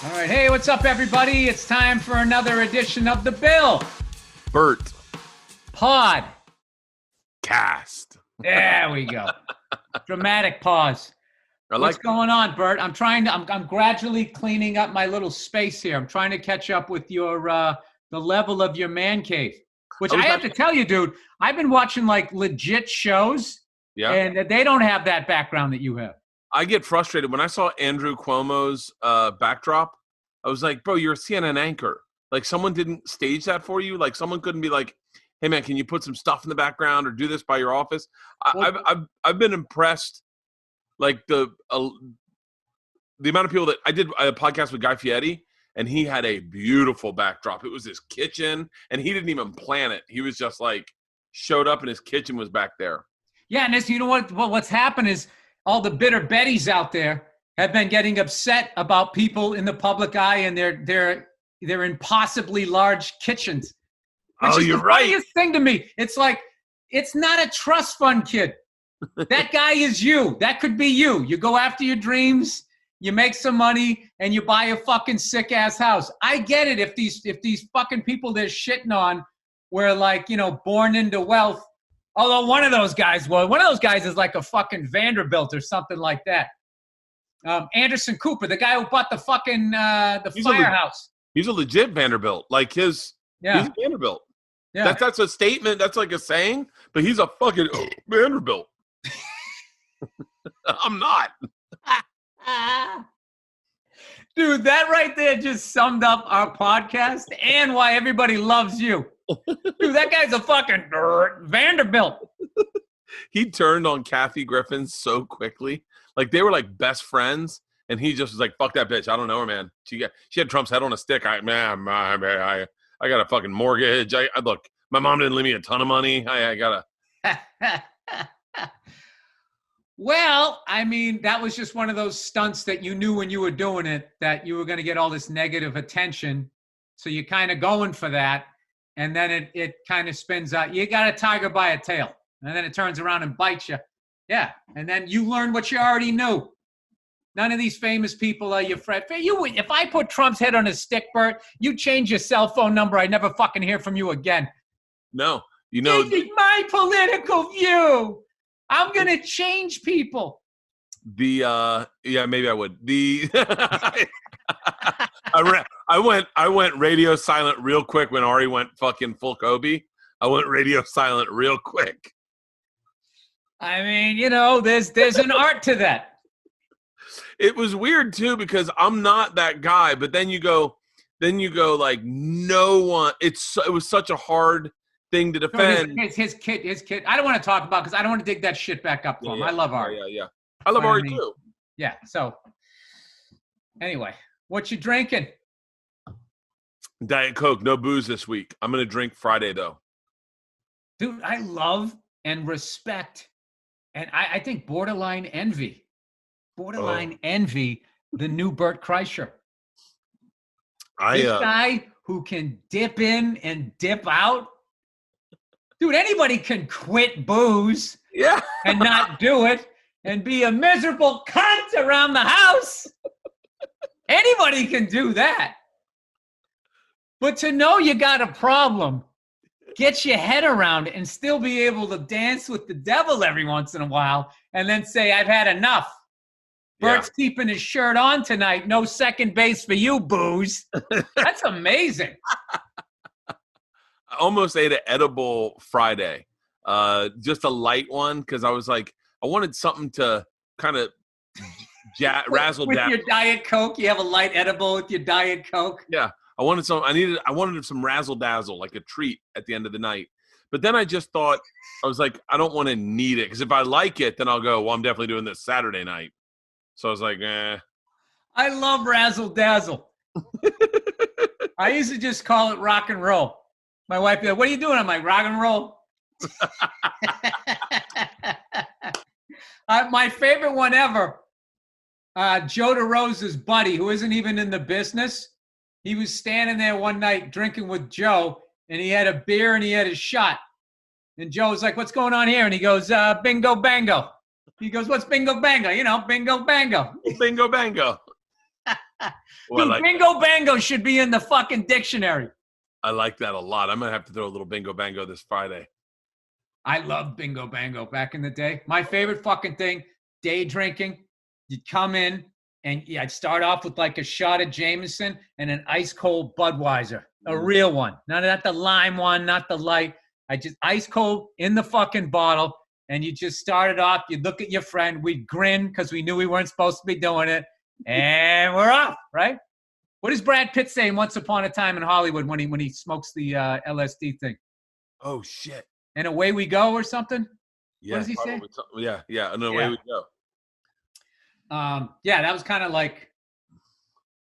All right. Hey, what's up, everybody? It's time for another edition of the Bill Bert Pod. Cast. There we go. Dramatic pause. What's going on, Bert? I'm gradually cleaning up my little space here. I'm trying to catch up with your the level of your man cave. Which I have to tell you, dude, I've been watching like legit shows, and they don't have that background that you have. I get frustrated when I saw Andrew Cuomo's backdrop. I was like, bro, you're a CNN anchor. Like, someone didn't stage that for you. Like, someone couldn't be like, hey man, can you put some stuff in the background or do this by your office? I've been impressed. Like the amount of people that I did a podcast with Guy Fieri, and he had a beautiful backdrop. It was his kitchen, and he didn't even plan it. He was just like showed up, and his kitchen was back there. Yeah, and you know what's happened is all the bitter Bettys out there have been getting upset about people in the public eye and their impossibly large kitchens. Which is the funniest thing to me. It's like, it's not a trust fund, kid. That guy is you. That could be you. You go after your dreams, you make some money, and you buy a fucking sick ass house. I get it if these fucking people they're shitting on were like, you know, born into wealth. Although one of those guys is like a fucking Vanderbilt or something like that. Anderson Cooper, the guy who bought the fucking firehouse. He's a legit Vanderbilt. Like he's Vanderbilt. Yeah. That's a statement. That's like a saying, but he's a fucking Vanderbilt. I'm not. Dude, that right there just summed up our podcast and why everybody loves you. Dude, that guy's a fucking Vanderbilt. He turned on Kathy Griffin so quickly. Like, they were like best friends, and he just was like, fuck that bitch. I don't know her, man. She had Trump's head on a stick. I got a fucking mortgage. Look, my mom didn't leave me a ton of money. I gotta. Well, I mean, that was just one of those stunts that you knew when you were doing it that you were going to get all this negative attention. So you're kind of going for that. And then it kind of spins out. You got a tiger by a tail. And then it turns around and bites you. Yeah. And then you learn what you already knew. None of these famous people are your friend. If I put Trump's head on a stick, Bert, you change your cell phone number. I never fucking hear from you again. No. You know. This is my political view. I'm going to change people. Maybe I would. I went radio silent real quick when Ari went fucking full Kobe. I went radio silent real quick. I mean, you know, there's an art to that. It was weird too because I'm not that guy, but then you go like no one. It was such a hard thing to defend. His kid. I don't want to talk about because I don't want to dig that shit back up for him. I love Ari. Yeah. I love Ari too. Yeah. So anyway, what you drinking? Diet Coke, no booze this week. I'm gonna drink Friday though. Dude, I love and respect, and I think borderline envy the new Bert Kreischer. This guy who can dip in and dip out. Dude, anybody can quit booze and not do it and be a miserable cunt around the house. Anybody can do that. But to know you got a problem, get your head around it and still be able to dance with the devil every once in a while and then say, I've had enough. Bert's keeping his shirt on tonight. No second base for you, booze. That's amazing. I almost ate an edible Friday, just a light one, because I was like, I wanted something to kind of razzle with dazzle. Your Diet Coke. You have a light edible with your Diet Coke. Yeah, I wanted some razzle dazzle, like a treat at the end of the night. But then I just thought, I was like, I don't want to need it, because if I like it, then I'll go, well, I'm definitely doing this Saturday night. So I was like, I love razzle dazzle. I used to just call it rock and roll. My wife would be like, what are you doing? I'm like, rock and roll. My favorite one ever, Joe DeRosa's buddy, who isn't even in the business, he was standing there one night drinking with Joe, and he had a beer and he had his shot. And Joe was like, what's going on here? And he goes, bingo bango. He goes, what's bingo bango? You know, bingo bango. Bingo bango. Well, Dude, bingo bango should be in the fucking dictionary. I like that a lot. I'm gonna have to throw a little bingo bango this Friday. I love bingo bango back in the day. My favorite fucking thing, day drinking. You'd come in and I'd start off with like a shot of Jameson and an ice cold Budweiser, a real one. Not the lime one, not the light. I just ice cold in the fucking bottle. And you just started off. You'd look at your friend. We'd grin because we knew we weren't supposed to be doing it. And we're off, right? What does Brad Pitt say in Once Upon a Time in Hollywood when he smokes the LSD thing? Oh, shit. And away we go or something? Yeah, what does he say? Yeah, and away we go. Yeah, that was kind of like,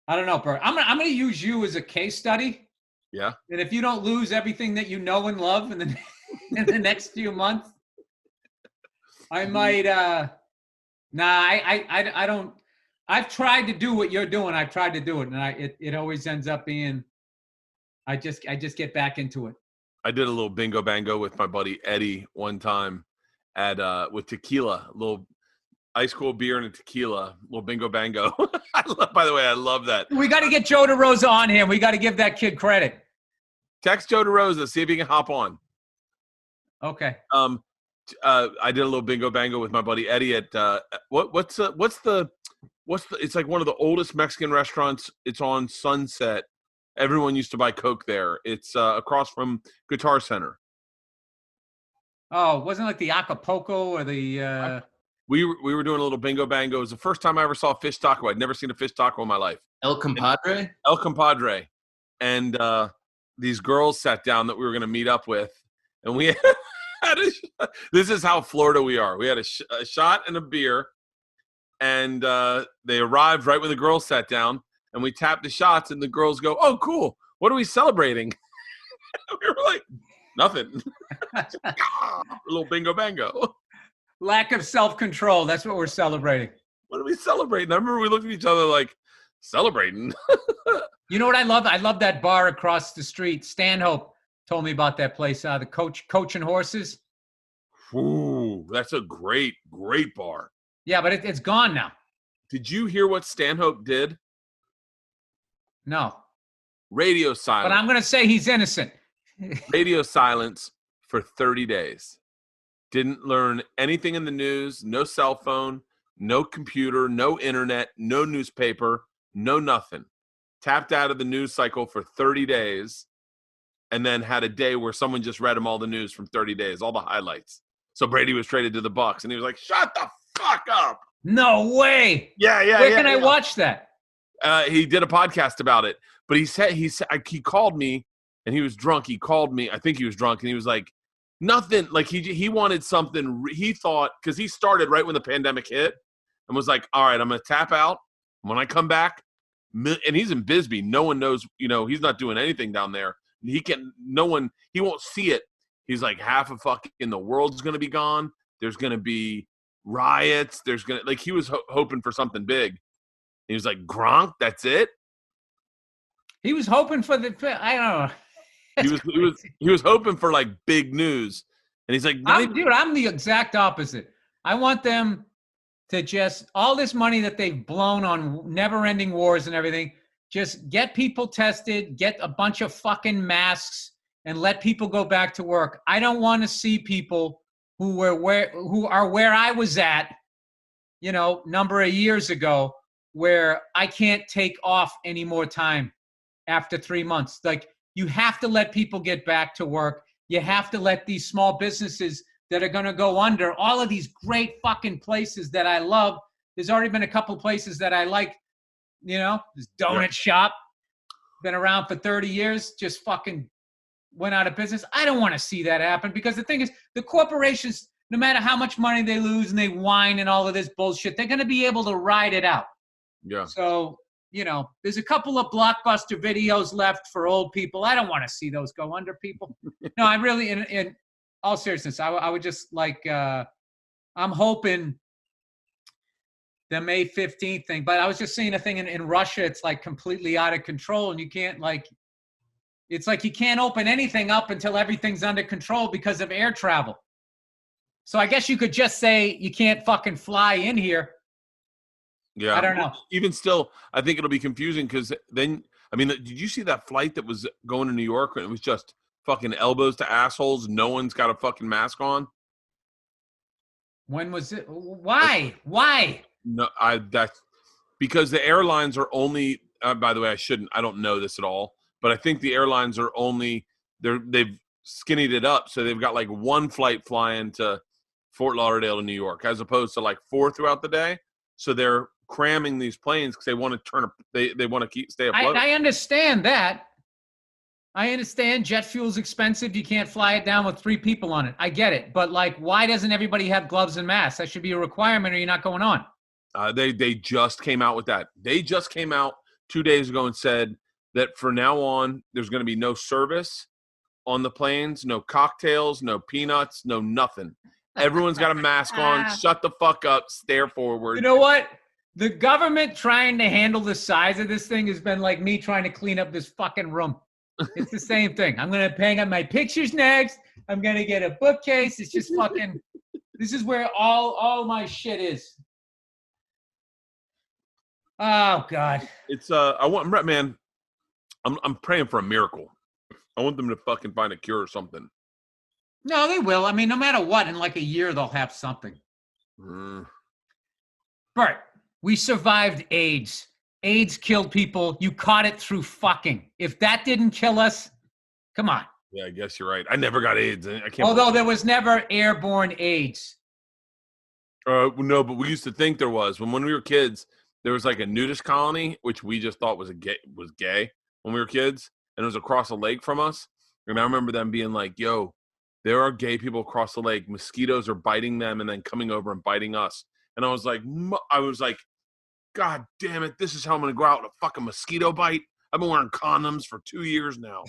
I don't know, Bert. I'm gonna use you as a case study. Yeah. And if you don't lose everything that you know and love in the next few months, I might. I don't. I've tried to do what you're doing. I've tried to do it, and it always ends up being. I just get back into it. I did a little bingo bango with my buddy Eddie one time at with tequila, a little ice cold beer and a tequila, little bingo bango. By the way, I love that. We got to get Joe DeRosa on here. We got to give that kid credit. Text Joe DeRosa, see if he can hop on. Okay. I did a little bingo bango with my buddy Eddie at what's the it's like one of the oldest Mexican restaurants. It's on Sunset. Everyone used to buy Coke there. It's across from Guitar Center. Oh, wasn't it like the Acapulco or the We were doing a little bingo bango. It was the first time I ever saw a fish taco. I'd never seen a fish taco in my life. El Compadre? El Compadre. And these girls sat down that we were going to meet up with. And we had this is how Florida we are. We had a shot and a beer. And they arrived right when the girls sat down. And we tapped the shots. And the girls go, "Oh, cool. What are we celebrating?" We were like, "Nothing." A little bingo bango. Lack of self-control. That's what we're celebrating. What are we celebrating? I remember we looked at each other like, celebrating. You know what I love? I love that bar across the street. Stanhope told me about that place, the Coach and Horses. Ooh, that's a great bar. Yeah, but it's gone now. Did you hear what Stanhope did? No. Radio silence. But I'm going to say he's innocent. Radio silence for 30 days. Didn't learn anything in the news, no cell phone, no computer, no internet, no newspaper, no nothing. Tapped out of the news cycle for 30 days and then had a day where someone just read him all the news from 30 days, all the highlights. So Brady was traded to the Bucks and he was like, "Shut the fuck up." No way. Yeah. Where can I watch that? He did a podcast about it, but he said he called me and he was drunk. He called me. I think he was drunk and he was like, nothing, like he wanted something. He thought, because he started right when the pandemic hit and was like, "All right, I'm going to tap out. When I come back," and he's in Bisbee. No one knows, he's not doing anything down there. He won't see it. He's like, half of fucking the world's going to be gone. There's going to be riots. He was hoping for something big. He was like, "Gronk, that's it." He was hoping for I don't know. He was hoping for like big news, and he's like, I'm the exact opposite. I want them to just all this money that they've blown on never-ending wars and everything. Just get people tested, get a bunch of fucking masks, and let people go back to work. I don't want to see people who are where I was at, number of years ago, where I can't take off any more time after 3 months. Like, you have to let people get back to work. You have to let these small businesses that are going to go under, all of these great fucking places that I love. There's already been a couple places that I like, this donut shop, been around for 30 years, just fucking went out of business. I don't want to see that happen because the thing is, the corporations, no matter how much money they lose and they whine and all of this bullshit, they're going to be able to ride it out. Yeah. So, there's a couple of Blockbuster videos left for old people. I don't want to see those go under, people. No, I really, in all seriousness, I would just like, I'm hoping the May 15th thing, but I was just seeing a thing in Russia. It's like completely out of control and you can't it's like you can't open anything up until everything's under control because of air travel. So I guess you could just say you can't fucking fly in here. Yeah. I don't know. Even still, I think it'll be confusing because then, I mean, did you see that flight that was going to New York and it was just fucking elbows to assholes? No one's got a fucking mask on. When was it? Why? No, that's because the airlines are only. By the way, I don't know this at all, but I think the airlines are only they've skinnied it up, so they've got like one flight flying to Fort Lauderdale to New York, as opposed to like 4 throughout the day. So they're cramming these planes because they want to they want to stay afloat. I understand that. I understand jet fuel's expensive. You can't fly it down with 3 people on it. I get it. But like, why doesn't everybody have gloves and masks? That should be a requirement or you're not going on. They just came out with that. They just came out 2 days ago and said that for now on, there's going to be no service on the planes, no cocktails, no peanuts, no nothing. Everyone's got a mask on. Shut the fuck up. Stare forward. You know what? The government trying to handle the size of this thing has been like me trying to clean up this fucking room. It's the same thing. I'm going to hang up my pictures next. I'm going to get a bookcase. It's just fucking, this is where all my shit is. Oh God. It's man, I'm praying for a miracle. I want them to fucking find a cure or something. No, they will. I mean, no matter what, in like a year, they'll have something. Bert, we survived AIDS. AIDS killed people. You caught it through fucking. If that didn't kill us, come on. Yeah, I guess you're right. I never got AIDS. I can't. Although there was never airborne AIDS. No, but we used to think there was. When we were kids, there was like a nudist colony, which we just thought was gay when we were kids, and it was across a lake from us. And I remember them being like, "Yo, there are gay people across the lake. Mosquitoes are biting them and then coming over and biting us." And I was like, God damn it, this is how I'm going to go out with a fucking mosquito bite. I've been wearing condoms for 2 years now.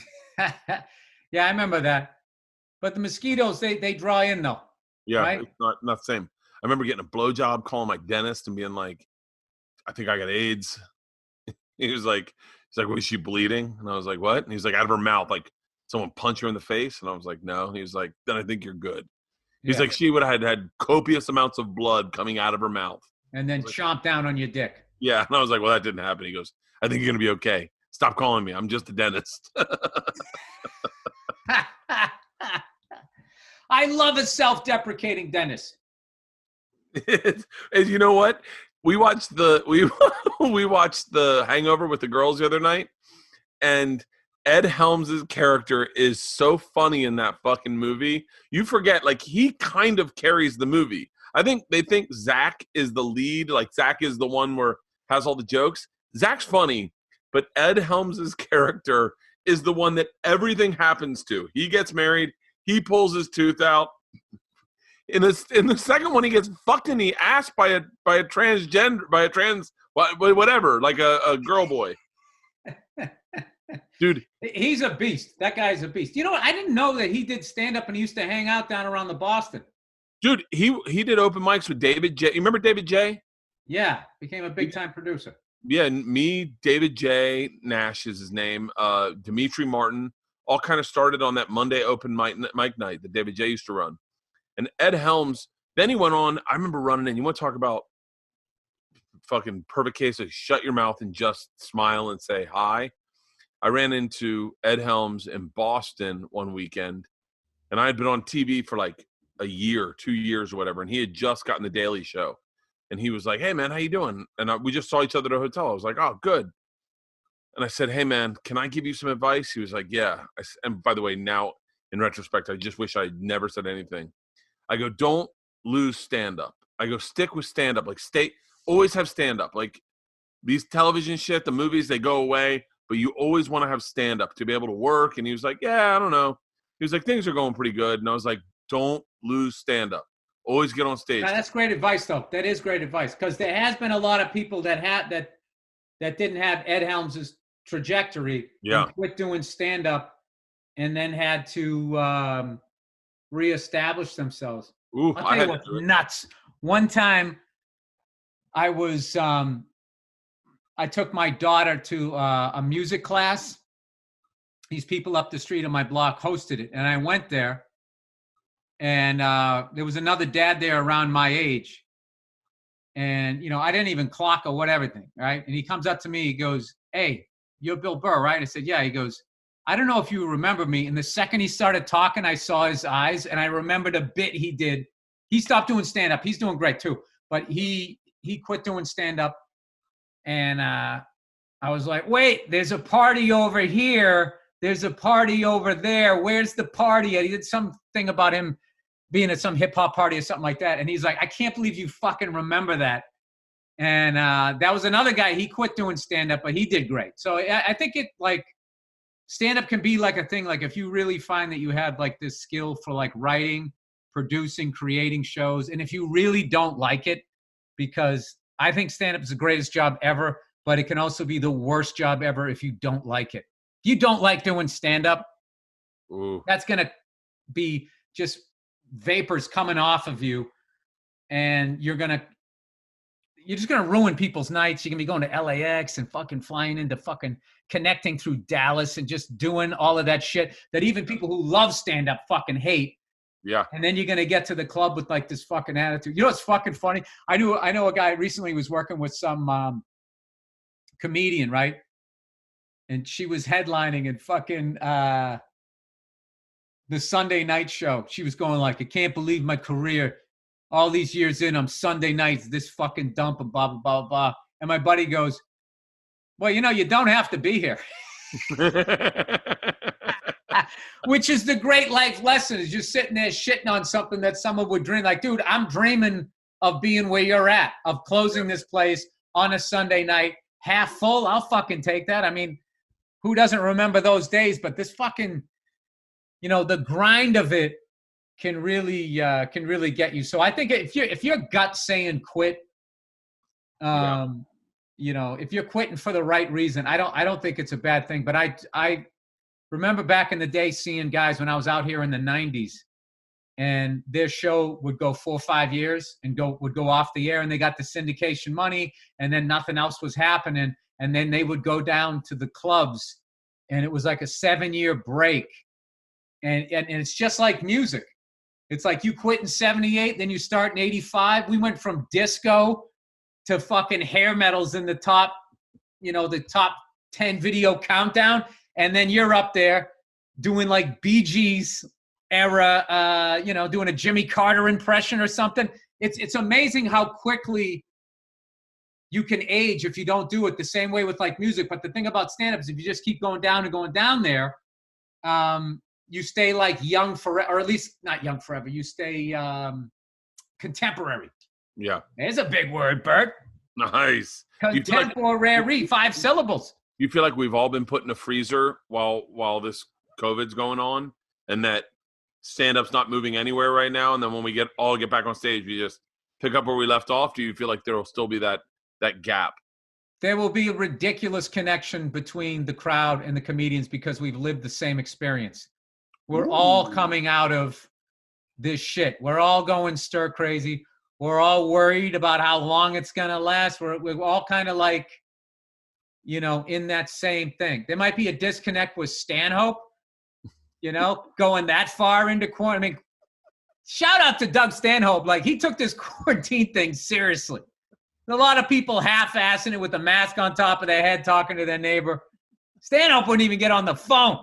Yeah, I remember that. But the mosquitoes, they draw in though. Yeah, right? It's not the same. I remember getting a blowjob, calling my dentist and being like, I think I got AIDS. He's like, was she bleeding? And I was like, what? And he's like, out of her mouth, like someone punched her in the face. And I was like, no. And he was like, then I think you're good. He's like, she would have had copious amounts of blood coming out of her mouth. And then chomp down on your dick. Yeah. And I was like, well, that didn't happen. He goes, I think you're going to be okay. Stop calling me. I'm just a dentist. I love a self-deprecating dentist. And you know what? We watched the Hangover with the girls the other night, and Ed Helms' character is so funny in that fucking movie. You forget, like, he kind of carries the movie. I think they think Zach is the lead, like Zach is the one where has all the jokes. Zach's funny, but Ed Helms' character is the one that everything happens to. He gets married, he pulls his tooth out. In the second one, he gets fucked in the ass by a whatever, like a girl boy. Dude, he's a beast. That guy's a beast. You know what? I didn't know that he did stand up and he used to hang out down around the Boston. Dude, he did open mics with David J. You remember David J? Yeah, became a big time producer. Yeah, and me, David J. Nash is his name. Dimitri Martin, all kind of started on that Monday open mic night that David J. used to run. And Ed Helms, then he went on. I remember running in. You want to talk about fucking perfect case of shut your mouth and just smile and say hi? I ran into Ed Helms in Boston one weekend, and I had been on TV for like a year, 2 years or whatever, and he had just gotten the Daily Show. And he was like, hey, man, how you doing? And we just saw each other at a hotel. I was like, oh, good. And I said, hey, man, can I give you some advice? He was like, yeah. And by the way, now, in retrospect, I just wish I had never said anything. I go, don't lose stand-up. I go, stick with stand-up. Like, always have stand-up. Like, these television shit, the movies, they go away, but you always want to have stand-up to be able to work. And he was like, yeah, I don't know. He was like, things are going pretty good. And I was like, don't lose stand-up. Always get on stage. Now, that's great advice, though. That is great advice, because there has been a lot of people that didn't have Ed Helms' trajectory. Yeah. And quit doing stand-up and then had to reestablish themselves. Ooh, I'll tell you what's nuts. One time, I took my daughter to a music class. These people up the street on my block hosted it, and I went there. And there was another dad there around my age. And, I didn't even clock or whatever thing, right? And he comes up to me, he goes, "Hey, you're Bill Burr, right?" I said, "Yeah." He goes, "I don't know if you remember me." And the second he started talking, I saw his eyes, and I remembered a bit he did. He stopped doing stand-up. He's doing great too. But he quit doing stand-up. And I was like, "Wait, there's a party over here. There's a party over there. Where's the party?" He did something about him being at some hip hop party or something like that. And he's like, "I can't believe you fucking remember that." And that was another guy. He quit doing stand-up, but he did great. So I think it like stand-up can be like a thing. Like if you really find that you have like this skill for like writing, producing, creating shows, and if you really don't like it, because I think stand-up is the greatest job ever, but it can also be the worst job ever if you don't like it. If you don't like doing stand-up, that's going to be just vapors coming off of you, and you're just going to ruin people's nights. You're going to be going to LAX and fucking flying into fucking connecting through Dallas and just doing all of that shit that even people who love stand-up fucking hate. Yeah. And then you're going to get to the club with like this fucking attitude. You know what's fucking funny? I know a guy recently was working with some comedian, right? And she was headlining and fucking the Sunday night show. She was going like, "I can't believe my career. All these years in, I'm Sunday nights, this fucking dump and blah, blah, blah, blah." And my buddy goes, "Well, you don't have to be here." Which is the great life lesson, is just sitting there shitting on something that someone would dream. Like, dude, I'm dreaming of being where you're at, of closing this place on a Sunday night, half full. I'll fucking take that. I mean, who doesn't remember those days? But this fucking, the grind of it can really get you. So I think if your gut's saying quit, if you're quitting for the right reason, I don't think it's a bad thing. But I remember back in the day seeing guys when I was out here in the 90s, and their show would go 4 or 5 years and would go off the air, and they got the syndication money, and then nothing else was happening. And then they would go down to the clubs, and it was like a 7-year break. And it's just like music. It's like you quit in 78, then you start in 85. We went from disco to fucking hair metals in the top 10 video countdown. And then you're up there doing like Bee Gees era, doing a Jimmy Carter impression or something. It's amazing how quickly you can age if you don't do it the same way with like music. But the thing about stand-up is if you just keep going down and going down there, you stay like young forever, or at least not young forever. You stay contemporary. Yeah. There's a big word, Bert. Nice. Contemporary, 5 syllables. You feel like we've all been put in a freezer while this COVID's going on, and that stand-up's not moving anywhere right now, and then when we get back on stage, we just pick up where we left off? Do you feel like there will still be that gap? There will be a ridiculous connection between the crowd and the comedians because we've lived the same experience. We're all coming out of this shit. We're all going stir crazy. We're all worried about how long it's going to last. We're all kind of like, in that same thing. There might be a disconnect with Stanhope, going that far into quarantine. I mean, shout out to Doug Stanhope. Like, he took this quarantine thing seriously. A lot of people half-assing it with a mask on top of their head talking to their neighbor. Stanhope wouldn't even get on the phone.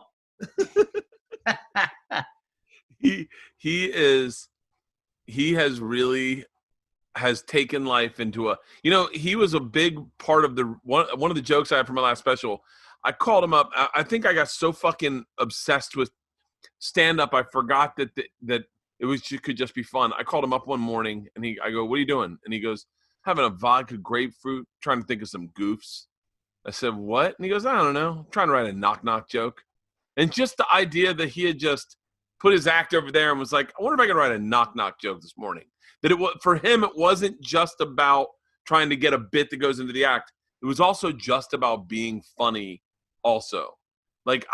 Has taken life into he was a big part of one of the jokes I had for my last special. I called him up. I think I got so fucking obsessed with stand-up I forgot that it could just be fun. I called him up one morning and I go, "What are you doing?" And he goes, "Having a vodka grapefruit, trying to think of some goofs." I said, "What?" And he goes, "I don't know. I'm trying to write a knock-knock joke." And just the idea that he had just put his act over there and was like, "I wonder if I can write a knock-knock joke this morning." That for him, it wasn't just about trying to get a bit that goes into the act. It was also just about being funny also. Like,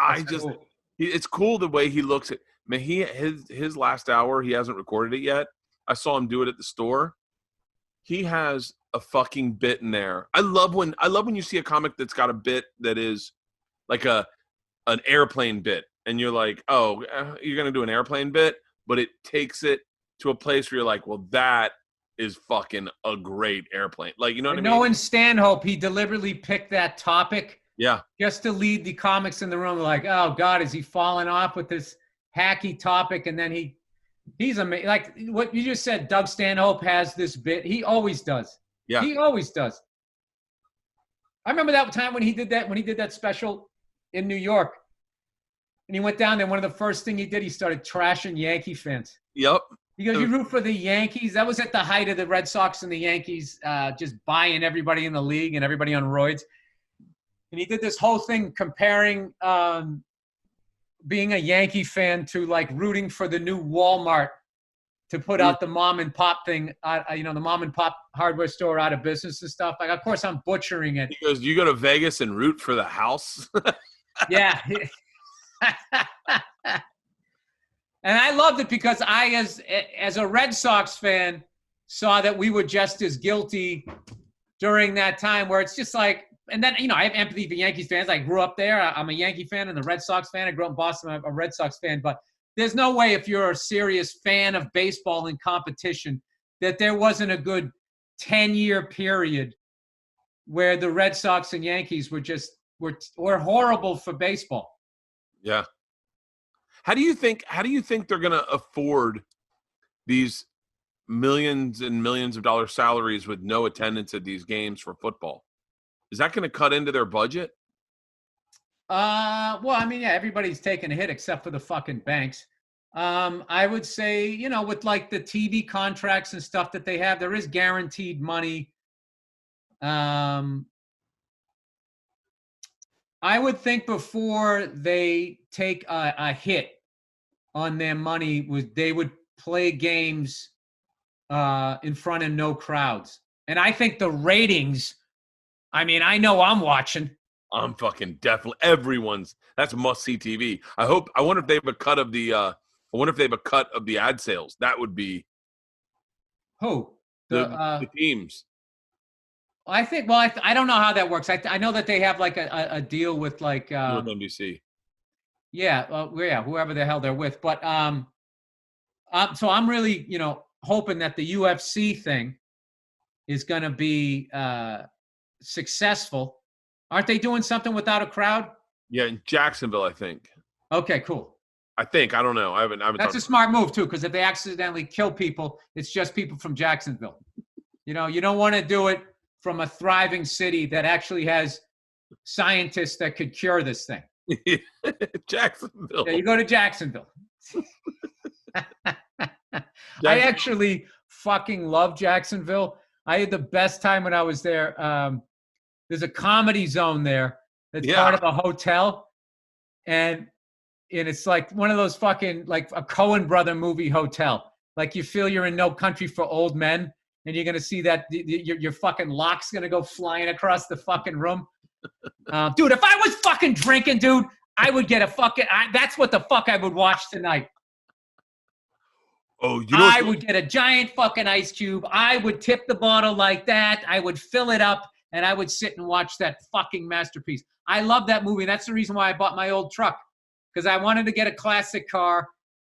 it's cool the way he looks at, man, his last hour, he hasn't recorded it yet. I saw him do it at the store. He has a fucking bit in there. I love when you see a comic that's got a bit that is like an airplane bit, and you're like, "Oh, you're gonna do an airplane bit," but it takes it to a place where you're like, "Well, that is fucking a great airplane. Like, you know what And I mean? knowing Stanhope, he deliberately picked that topic Yeah. just to lead the comics in the room. Like, oh God, is he falling off with this hacky topic? And then he's amazing. Like what you just said, Doug Stanhope has this bit. He always does. Yeah. He always does. I remember that time when he did that special in New York. And he went down there. One of the first things he did, he started trashing Yankee fans. Yep. He goes, you root for the Yankees? That was at the height of the Red Sox and the Yankees just buying everybody in the league and everybody on roids. And he did this whole thing comparing being a Yankee fan to like rooting for the new Walmart to put out the mom and pop thing, the mom and pop hardware store out of business and stuff. Like, of course, I'm butchering it. He goes, you go to Vegas and root for the house? Yeah. And I loved it because I, as a Red Sox fan, saw that we were just as guilty during that time where it's just like, and then, I have empathy for Yankees fans. I grew up there. I'm a Yankee fan and a Red Sox fan. I grew up in Boston. I'm a Red Sox fan. But there's no way if you're a serious fan of baseball and competition that there wasn't a good 10-year period where the Red Sox and Yankees were horrible for baseball. Yeah. How do you think they're going to afford these millions and millions of dollar salaries with no attendance at these games for football? Is that going to cut into their budget? Well, I mean, yeah, everybody's taking a hit except for the fucking banks. I would say, with like the TV contracts and stuff that they have, there is guaranteed money. I would think before they take a hit on their money, they would play games in front of no crowds. And I think the ratings, I mean, I know I'm watching. I'm fucking definitely that's must-see TV. I wonder if they have a cut of the ad sales. That would be who? The teams. I think. Well, I don't know how that works. I know that they have like a deal with like with NBC. Yeah, whoever the hell they're with. But so I'm really hoping that the UFC thing is going to be successful. Aren't they doing something without a crowd? Yeah, in Jacksonville, I think. Okay, cool. I think. I don't know. I haven't. That's a smart move too, because if they accidentally kill people, it's just people from Jacksonville. You don't want to do it from a thriving city that actually has scientists that could cure this thing. Jacksonville. Yeah, you go to Jacksonville. I actually fucking love Jacksonville. I had the best time when I was there. There's a comedy zone there that's part of a hotel. And it's like one of those fucking, like a Coen brother movie hotel. Like you feel you're in No Country for Old Men. And you're going to see that your fucking lock's going to go flying across the fucking room. Dude, if I was fucking drinking, dude, I would get that's what the fuck I would watch tonight. Oh, I would get a giant fucking ice cube. I would tip the bottle like that. I would fill it up, and I would sit and watch that fucking masterpiece. I love that movie. That's the reason why I bought my old truck, because I wanted to get a classic car.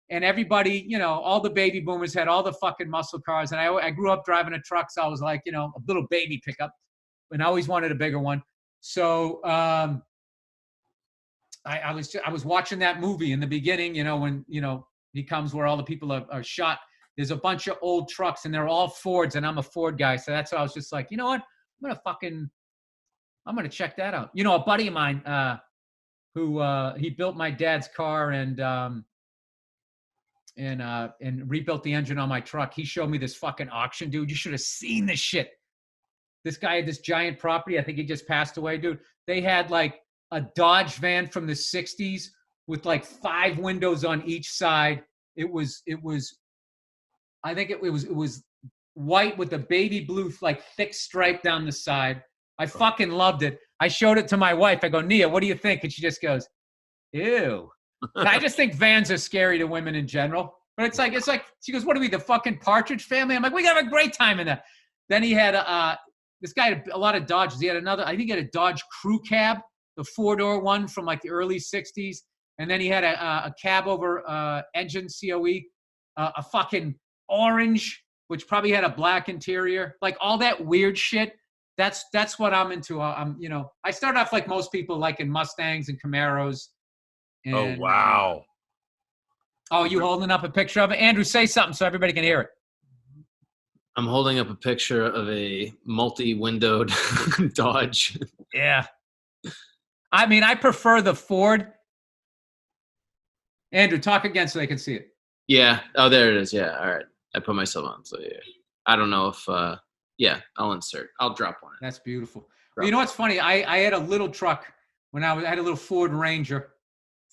And everybody, all the baby boomers had all the fucking muscle cars. And I grew up driving a truck, so I was like, a little baby pickup. And I always wanted a bigger one. So I was watching that movie in the beginning, when, he comes where all the people are shot. There's a bunch of old trucks, and they're all Fords, and I'm a Ford guy. So that's why I was just like, you know what? I'm going to check that out. A buddy of mine who he built my dad's car and rebuilt the engine on my truck. He showed me this fucking auction, dude. You should have seen this shit. This guy had this giant property. I think he just passed away, dude. They had like a Dodge van from the 60s with like 5 windows on each side. It was white with a baby blue, like thick stripe down the side. I fucking loved it. I showed it to my wife. I go, Nia, what do you think? And she just goes, ew. And I just think vans are scary to women in general. But it's like she goes, what are we, the fucking Partridge Family? I'm like, we got a great time in that. Then he had this guy had a lot of Dodges. He had I think he had a Dodge Crew Cab, the 4-door one from like the early 60s. And then he had a cab over engine COE, a fucking orange which probably had a black interior, like all that weird shit. That's what I'm into. I started off like most people, like in Mustangs and Camaros. Oh, And, wow. Oh, you holding up a picture of it? Andrew, say something so everybody can hear it. I'm holding up a picture of a multi-windowed Dodge. Yeah. I mean, I prefer the Ford. Andrew, talk again so they can see it. Yeah. Oh, there it is. Yeah. All right. I put myself on. So yeah. I don't know if. Yeah. I'll insert. I'll drop one. That's beautiful. Well, you know what's funny? I had a little truck when I had a little Ford Ranger,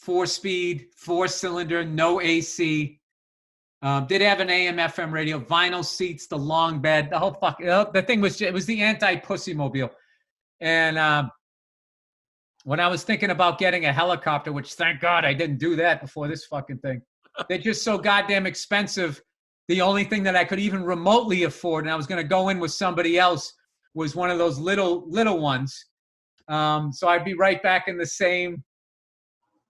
4-speed, 4-cylinder, no AC. Did have an AM/FM radio, vinyl seats, the long bed, the whole the thing was, it was the anti-pussy mobile. And when I was thinking about getting a helicopter, which thank God I didn't do that before this fucking thing, they're just so goddamn expensive. The only thing that I could even remotely afford, and I was going to go in with somebody else, was one of those little ones. So I'd be right back in the same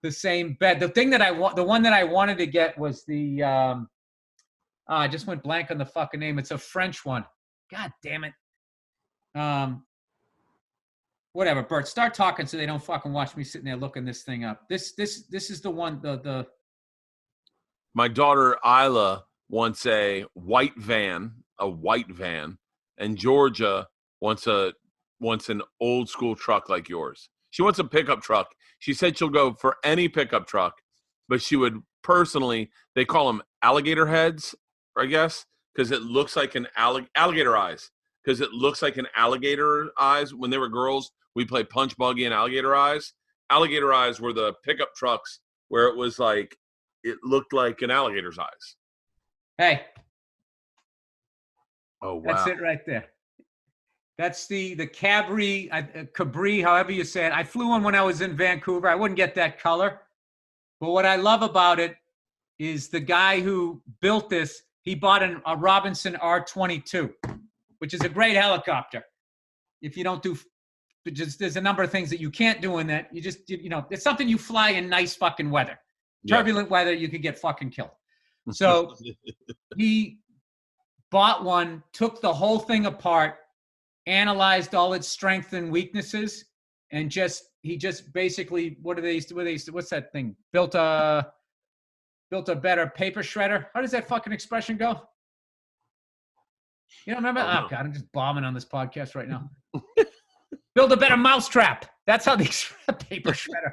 bed. The thing that the one that I wanted to get was the I just went blank on the fucking name. It's a French one. God damn it. Whatever, Bert. Start talking so they don't fucking watch me sitting there looking this thing up. This is the one. The My daughter Isla wants a white van, and Georgia wants an old school truck like yours. She wants a pickup truck. She said she'll go for any pickup truck, but she would personally. They call them alligator heads, I guess, because it looks like an alligator eyes. Because it looks like an alligator eyes. When they were girls, we played punch buggy and alligator eyes. Alligator eyes were the pickup trucks where it was like it looked like an alligator's eyes. Hey. Oh, wow. That's it right there. That's the Cabri, however you say it. I flew one when I was in Vancouver. I wouldn't get that color. But what I love about it is the guy who built this, he bought a Robinson R-22, which is a great helicopter. If you don't do, there's a number of things that you can't do in that. It's something you fly in nice fucking weather. Turbulent weather, you could get fucking killed. So he bought one, took the whole thing apart, analyzed all its strengths and weaknesses, and he just basically, what's that thing? Built a better paper shredder. How does that fucking expression go? You don't remember? Oh God, I'm just bombing on this podcast right now. Build a better mousetrap. That's how the paper shredder.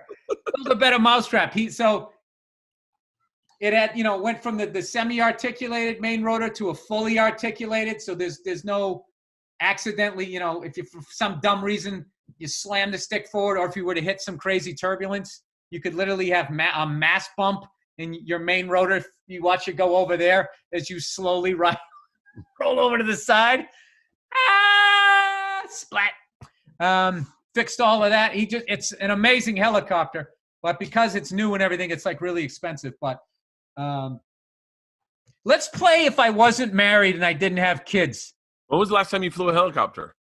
Build a better mousetrap. It had, went from the semi-articulated main rotor to a fully articulated. So there's no accidentally, if you, for some dumb reason, you slam the stick forward, or if you were to hit some crazy turbulence, you could literally have a mass bump in your main rotor. If you watch it go over there as you slowly roll over to the side. Splat. Fixed all of that. It's an amazing helicopter, but because it's new and everything, it's like really expensive. But let's play If I Wasn't Married and I Didn't Have Kids. When was the last time you flew a helicopter?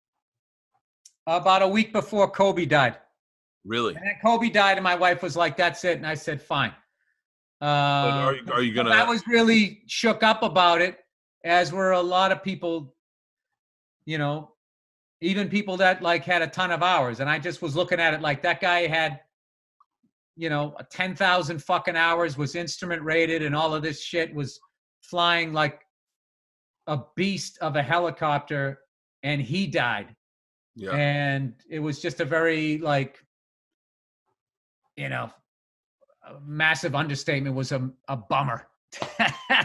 About a week before Kobe died. Really? And then Kobe died, and my wife was like, "That's it." And I said, "Fine." Are you gonna? I was really shook up about it, as were a lot of people. Even people that like had a ton of hours, and I just was looking at it like that guy had, 10,000 fucking hours, was instrument rated, and all of this shit, was flying like a beast of a helicopter, and he died. Yeah. And it was just a very a massive understatement. Was a bummer.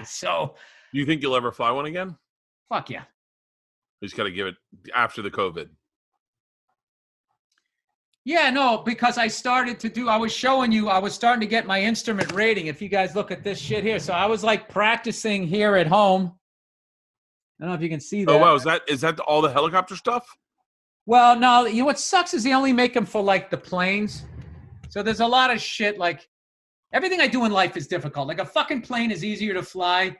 So. Do you think you'll ever fly one again? Fuck yeah. You just got to give it after the COVID. Yeah, no, because I was starting to get my instrument rating. If you guys look at this shit here. So I was like practicing here at home. I don't know if you can see that. Oh, wow. Is that all the helicopter stuff? Well, no, what sucks is they only make them for like the planes. So there's a lot of shit, like everything I do in life is difficult. Like a fucking plane is easier to fly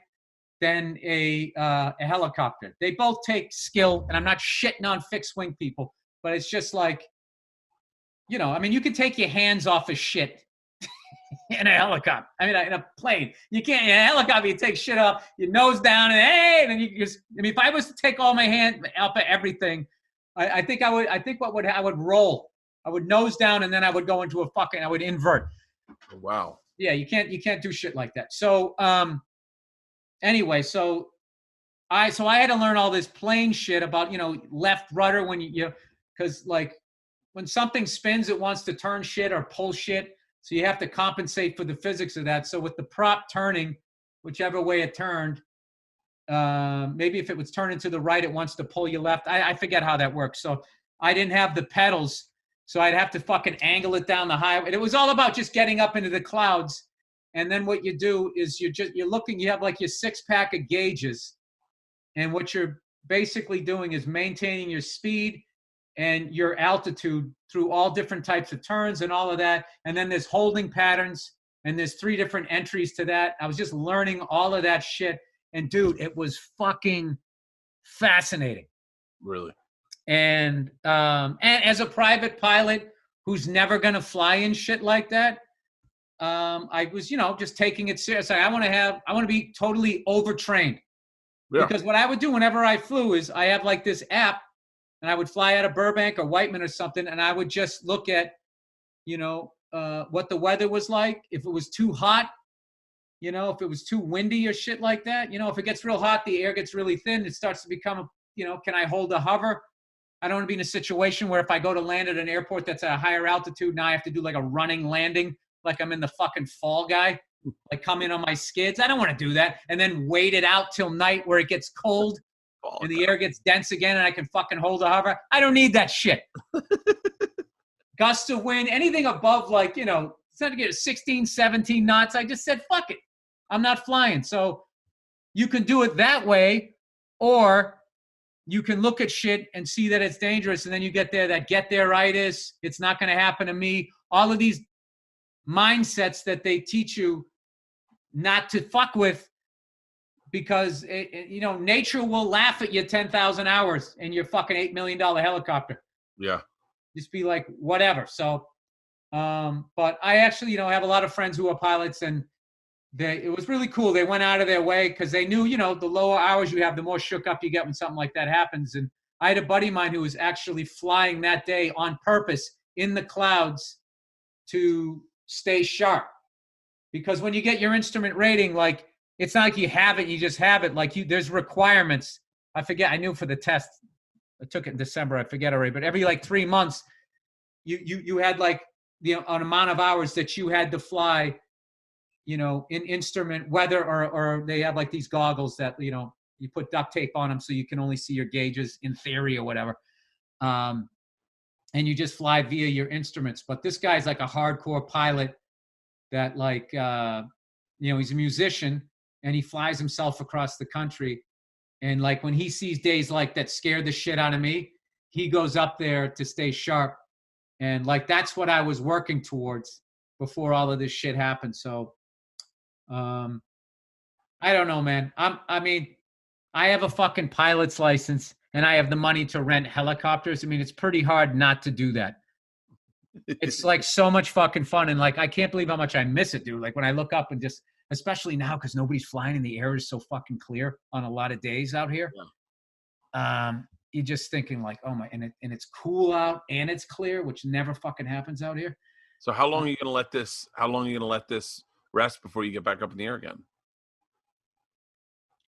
than a helicopter. They both take skill, and I'm not shitting on fixed wing people, but it's just like, you can take your hands off of shit in a helicopter. I mean, in a plane. You can't, in a helicopter, you take shit off, your nose down, and hey, and then you just, I mean, if I was to take all my hand up at everything, I think I would roll. I would nose down, and then I would go into I would invert. Wow. Yeah, you can't do shit like that. So, anyway, so I had to learn all this plane shit about, left rudder when because like when something spins, it wants to turn shit or pull shit. So you have to compensate for the physics of that. So with the prop turning, whichever way it turned, maybe if it was turning to the right, it wants to pull you left. I forget how that works. So I didn't have the pedals, so I'd have to fucking angle it down the highway. And it was all about just getting up into the clouds. And then what you do is you're looking, you have like your 6-pack of gauges. And what you're basically doing is maintaining your speed and your altitude through all different types of turns and all of that. And then there's holding patterns, and there's 3 different entries to that. I was just learning all of that shit. And dude, it was fucking fascinating. Really? And as a private pilot who's never going to fly in shit like that, I was, just taking it serious. I want to be totally overtrained. Yeah. Because what I would do whenever I flew is I have like this app, and I would fly out of Burbank or Whiteman or something, and I would just look at, what the weather was like. If it was too hot, if it was too windy or shit like that, if it gets real hot, the air gets really thin. It starts to become, can I hold a hover? I don't want to be in a situation where if I go to land at an airport that's at a higher altitude, now I have to do like a running landing, like I'm in the fucking Fall Guy. Like come in on my skids. I don't want to do that. And then wait it out till night where it gets cold and the air gets dense again and I can fucking hold a hover. I don't need that shit. Gusts of wind, anything above like, it's not to get 16, 17 knots. I just said, fuck it. I'm not flying. So you can do it that way, or you can look at shit and see that it's dangerous. And then you get there, that get there-itis. It's not going to happen to me. All of these mindsets that they teach you not to fuck with, because nature will laugh at you 10,000 hours in your fucking $8 million helicopter. Yeah. Just be like, whatever. So, but I actually, have a lot of friends who are pilots, and it was really cool. They went out of their way because they knew, the lower hours you have, the more shook up you get when something like that happens. And I had a buddy of mine who was actually flying that day on purpose in the clouds to stay sharp. Because when you get your instrument rating, like, it's not like you have it, you just have it. Like there's requirements. I forget, I knew for the test, I took it in December, I forget already, but every like 3 months, you had like an amount of hours that you had to fly, in instrument weather, or they have like these goggles that, you put duct tape on them so you can only see your gauges in theory or whatever. And you just fly via your instruments. But this guy's like a hardcore pilot that like, he's a musician and he flies himself across the country. And like when he sees days like that scare the shit out of me, he goes up there to stay sharp. And like, that's what I was working towards before all of this shit happened. So, I don't know, man. I have a fucking pilot's license and I have the money to rent helicopters. I mean, it's pretty hard not to do that. It's like so much fucking fun. And like, I can't believe how much I miss it, dude. Like when I look up and just, especially now, cause nobody's flying and the air is so fucking clear on a lot of days out here. Yeah. You're just thinking like, oh my, and it's cool out and it's clear, which never fucking happens out here. So how long are you going to let this rest before you get back up in the air again?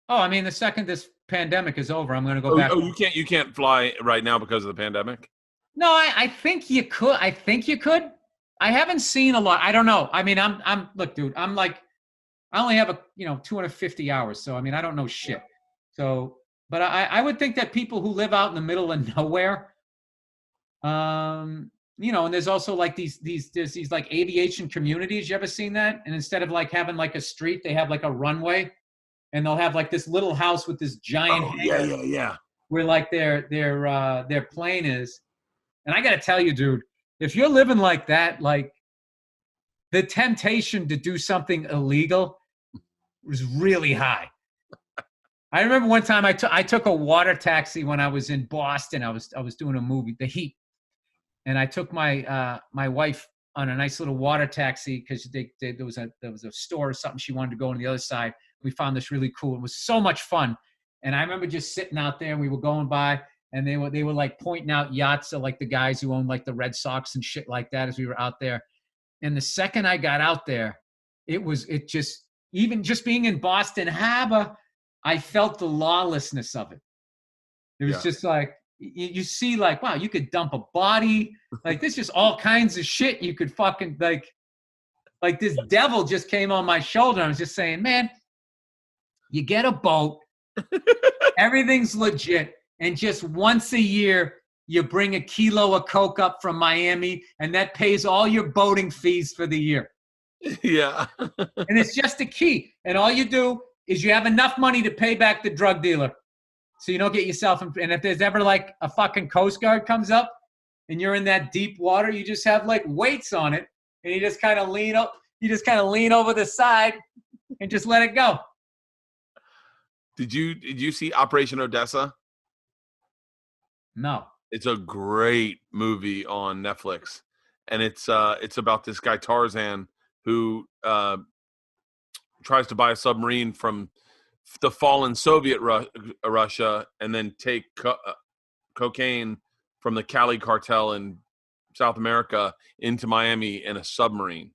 Oh, I mean, the second this pandemic is over, I'm going to go back. Oh, you can't fly right now because of the pandemic? No, I think you could. I think you could. I haven't seen a lot. I don't know. I mean, look, dude, I'm like, I only have 250 hours. So, I mean, I don't know shit. So, but I would think that people who live out in the middle of nowhere, and there's also like there's these like aviation communities. You ever seen that? And instead of like having like a street, they have like a runway, and they'll have like this little house with this giant hangar yeah. where like their plane is. And I got to tell you, dude, if you're living like that, like the temptation to do something illegal was really high. I remember one time I took a water taxi when I was in Boston. I was doing a movie, The Heat. And I took my wife on a nice little water taxi because there was a store or something she wanted to go on the other side. We found this really cool. It was so much fun. And I remember just sitting out there and we were going by and they were like pointing out yachts of like the guys who owned like the Red Sox and shit like that as we were out there. And the second I got out there, even just being in Boston Harbor, I felt the lawlessness of it. It was just like, you see like, wow, you could dump a body. Like there's just all kinds of shit you could fucking like this devil just came on my shoulder. I was just saying, man, you get a boat, everything's legit. And just once a year, you bring a kilo of coke up from Miami and that pays all your boating fees for the year. Yeah. And it's just a key. And all you do is you have enough money to pay back the drug dealer. So you don't get yourself in. And if there's ever like a fucking Coast Guard comes up and you're in that deep water, you just have like weights on it and you just kind of lean up. You just kind of lean over the side and just let it go. Did you see Operation Odessa? No. It's a great movie on Netflix. And it's about this guy Tarzan who tries to buy a submarine from the fallen Soviet Russia and then take cocaine from the Cali cartel in South America into Miami in a submarine.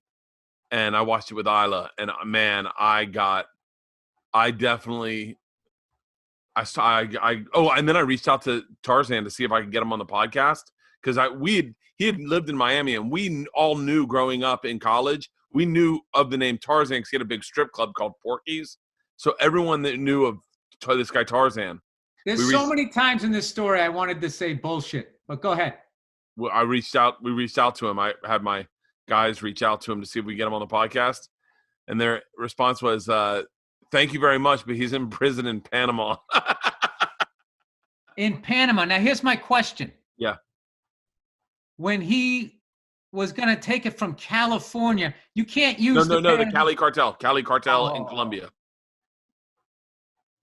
And I watched it with Isla, and man, and then I reached out to Tarzan to see if I could get him on the podcast because he had lived in Miami, and we all knew growing up in college. We knew of the name Tarzan because he had a big strip club called Porky's. So everyone that knew of this guy Tarzan. There's so many times in this story I wanted to say bullshit, but go ahead. Well, we reached out to him. I had my guys reach out to him to see if we get him on the podcast, and their response was, "Thank you very much, but he's in prison in Panama." In Panama. Now, here's my question. Yeah. When he was going to take it from California, you can't use the Cali cartel in Colombia.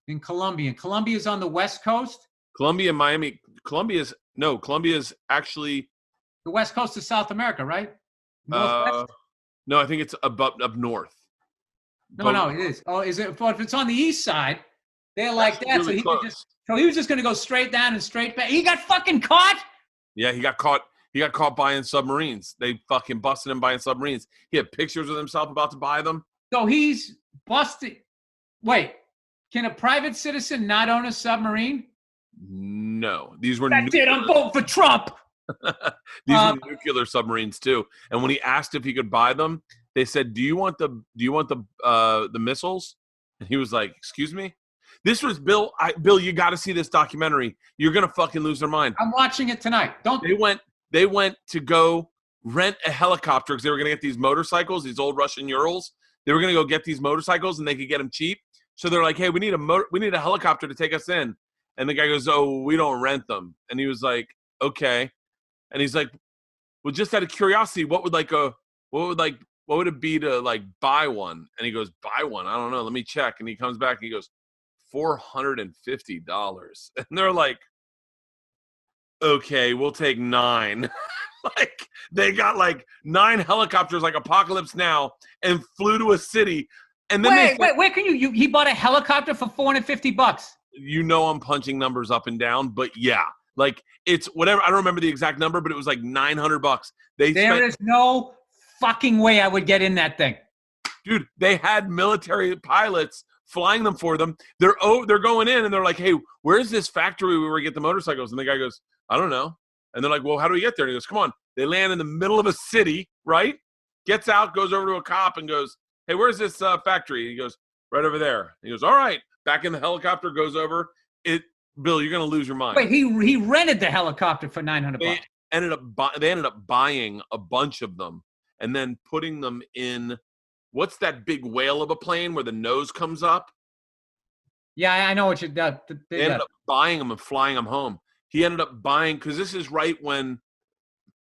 In Colombia. Colombia's on the West Coast? Colombia and Miami. Colombia's actually the West Coast of South America, right? No, I think it's up north. No, it is. Oh, is it? But if it's on the east side, they're like that. Really so he was just going to go straight down and straight back. He got fucking caught? Yeah, he got caught. He got caught buying submarines. They fucking busted him buying submarines. He had pictures of himself about to buy them. So he's busted. Wait, can a private citizen not own a submarine? No, these were. That's it. I'm voting for Trump. These were nuclear submarines too. And when he asked if he could buy them, they said, "Do you want the missiles?" And he was like, "Excuse me." This was Bill. Bill, you got to see this documentary. You're gonna fucking lose their mind. I'm watching it tonight. They went to go rent a helicopter because they were gonna get these motorcycles, these old Russian Urals. They were gonna go get these motorcycles and they could get them cheap. So they're like, "Hey, we need a helicopter to take us in." And the guy goes, "Oh, we don't rent them." And he was like, "Okay." And he's like, "Well, just out of curiosity, what would it be to like buy one?" And he goes, "Buy one? I don't know. Let me check." And he comes back and he goes, $450. And they're like, "Okay, we'll take 9." Like they got like 9 helicopters, like Apocalypse Now, and flew to a city. And then wait, where can you? He bought a helicopter for $450. You know, I'm punching numbers up and down, but yeah. Like it's whatever. I don't remember the exact number, but it was like $900. There is no fucking way I would get in that thing, dude. They had military pilots flying them for them. They're going in and they're like, "Hey, where's this factory where we get the motorcycles?" And the guy goes, "I don't know." And they're like, "Well, how do we get there?" And he goes, "Come on." They land in the middle of a city, right? Gets out, goes over to a cop and goes, "Hey, where's this factory?" And he goes, "Right over there." And he goes, "All right." Back in the helicopter, goes over it. Bill, you're gonna lose your mind. Wait, he rented the helicopter for $900. They ended up buying a bunch of them and then putting them in. What's that big whale of a plane where the nose comes up? Yeah, I know what you did. They ended up buying them and flying them home. He ended up buying because this is right when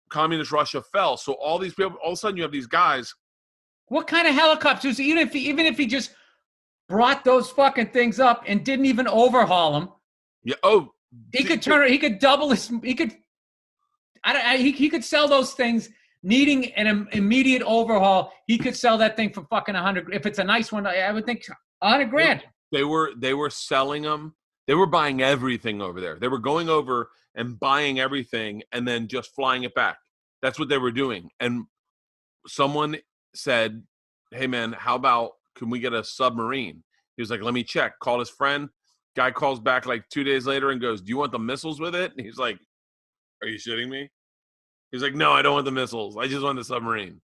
communist Russia fell. So all these people, all of a sudden, you have these guys. What kind of helicopters? Even if he just brought those fucking things up and didn't even overhaul them. Yeah. Oh, he could turn it. He could double his. He could. He could sell those things needing an immediate overhaul, he could sell that thing for fucking 100. If it's a nice one, I would think 100 grand. They were selling them. They were buying everything over there. They were going over and buying everything and then just flying it back. That's what they were doing. And someone said, "Hey man, how about can we get a submarine?" He was like, "Let me check." Called his friend. Guy calls back like 2 days later and goes, "Do you want the missiles with it?" And he's like, "Are you shitting me?" He's like, "No, I don't want the missiles. I just want the submarine."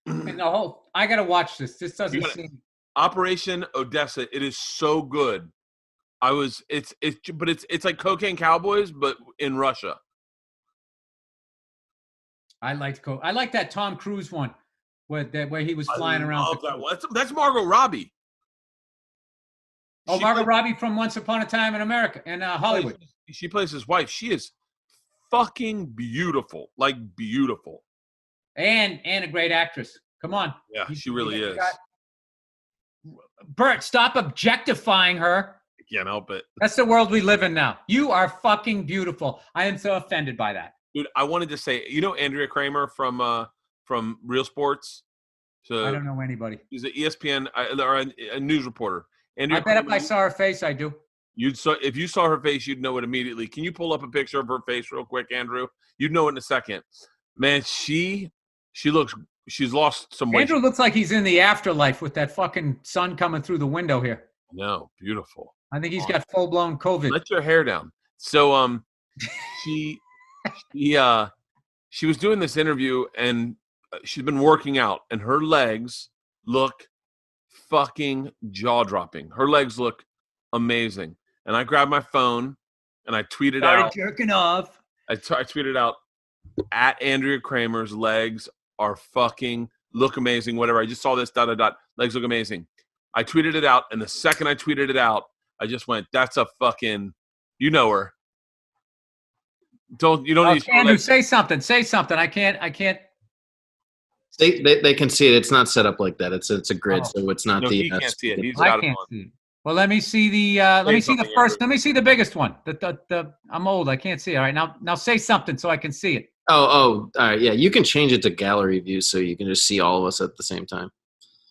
And I gotta watch this. This doesn't seem. Operation Odessa. It is so good. It's like Cocaine Cowboys, but in Russia. I like that Tom Cruise one, where he was flying around. Love that one. That's Margot Robbie. Margot Robbie from Once Upon a Time in America and Hollywood. She plays his wife. She is fucking beautiful, like beautiful, and a great actress. Come on. Yeah, she really is. Bert, stop objectifying her. I can't help it. That's the world we live in now. You are fucking beautiful. I am so offended by that. Dude, I wanted to say, Andrea Kramer from Real Sports? So I don't know anybody. She's an ESPN or a news reporter. Andrea I bet Kramer, if I saw her face, I do. If you saw her face, you'd know it immediately. Can you pull up a picture of her face real quick, Andrew? You'd know it in a second. Man, she's lost some weight. Andrew looks like he's in the afterlife with that fucking sun coming through the window here. No, beautiful. I think he's got full-blown COVID. Let your hair down. So she was doing this interview and she's been working out and her legs look fucking jaw-dropping. Her legs look amazing. And I grabbed my phone and I tweeted out. Jerking off. I tweeted out, "At Andrea Kramer's legs are fucking look amazing." Whatever. I just saw this. ... Legs look amazing. I tweeted it out, and the second I tweeted it out, I just went, "That's a fucking, you know her." You don't need to Andrew, say something. Say something. I can't. They can see it. It's not set up like that. It's a grid, so it's not he can't see it. He's I got it can't on. see it. Well, let me see the first. Let me see the biggest one. I'm old. I can't see it. All right, now say something so I can see it. Oh, all right. Yeah, you can change it to gallery view so you can just see all of us at the same time.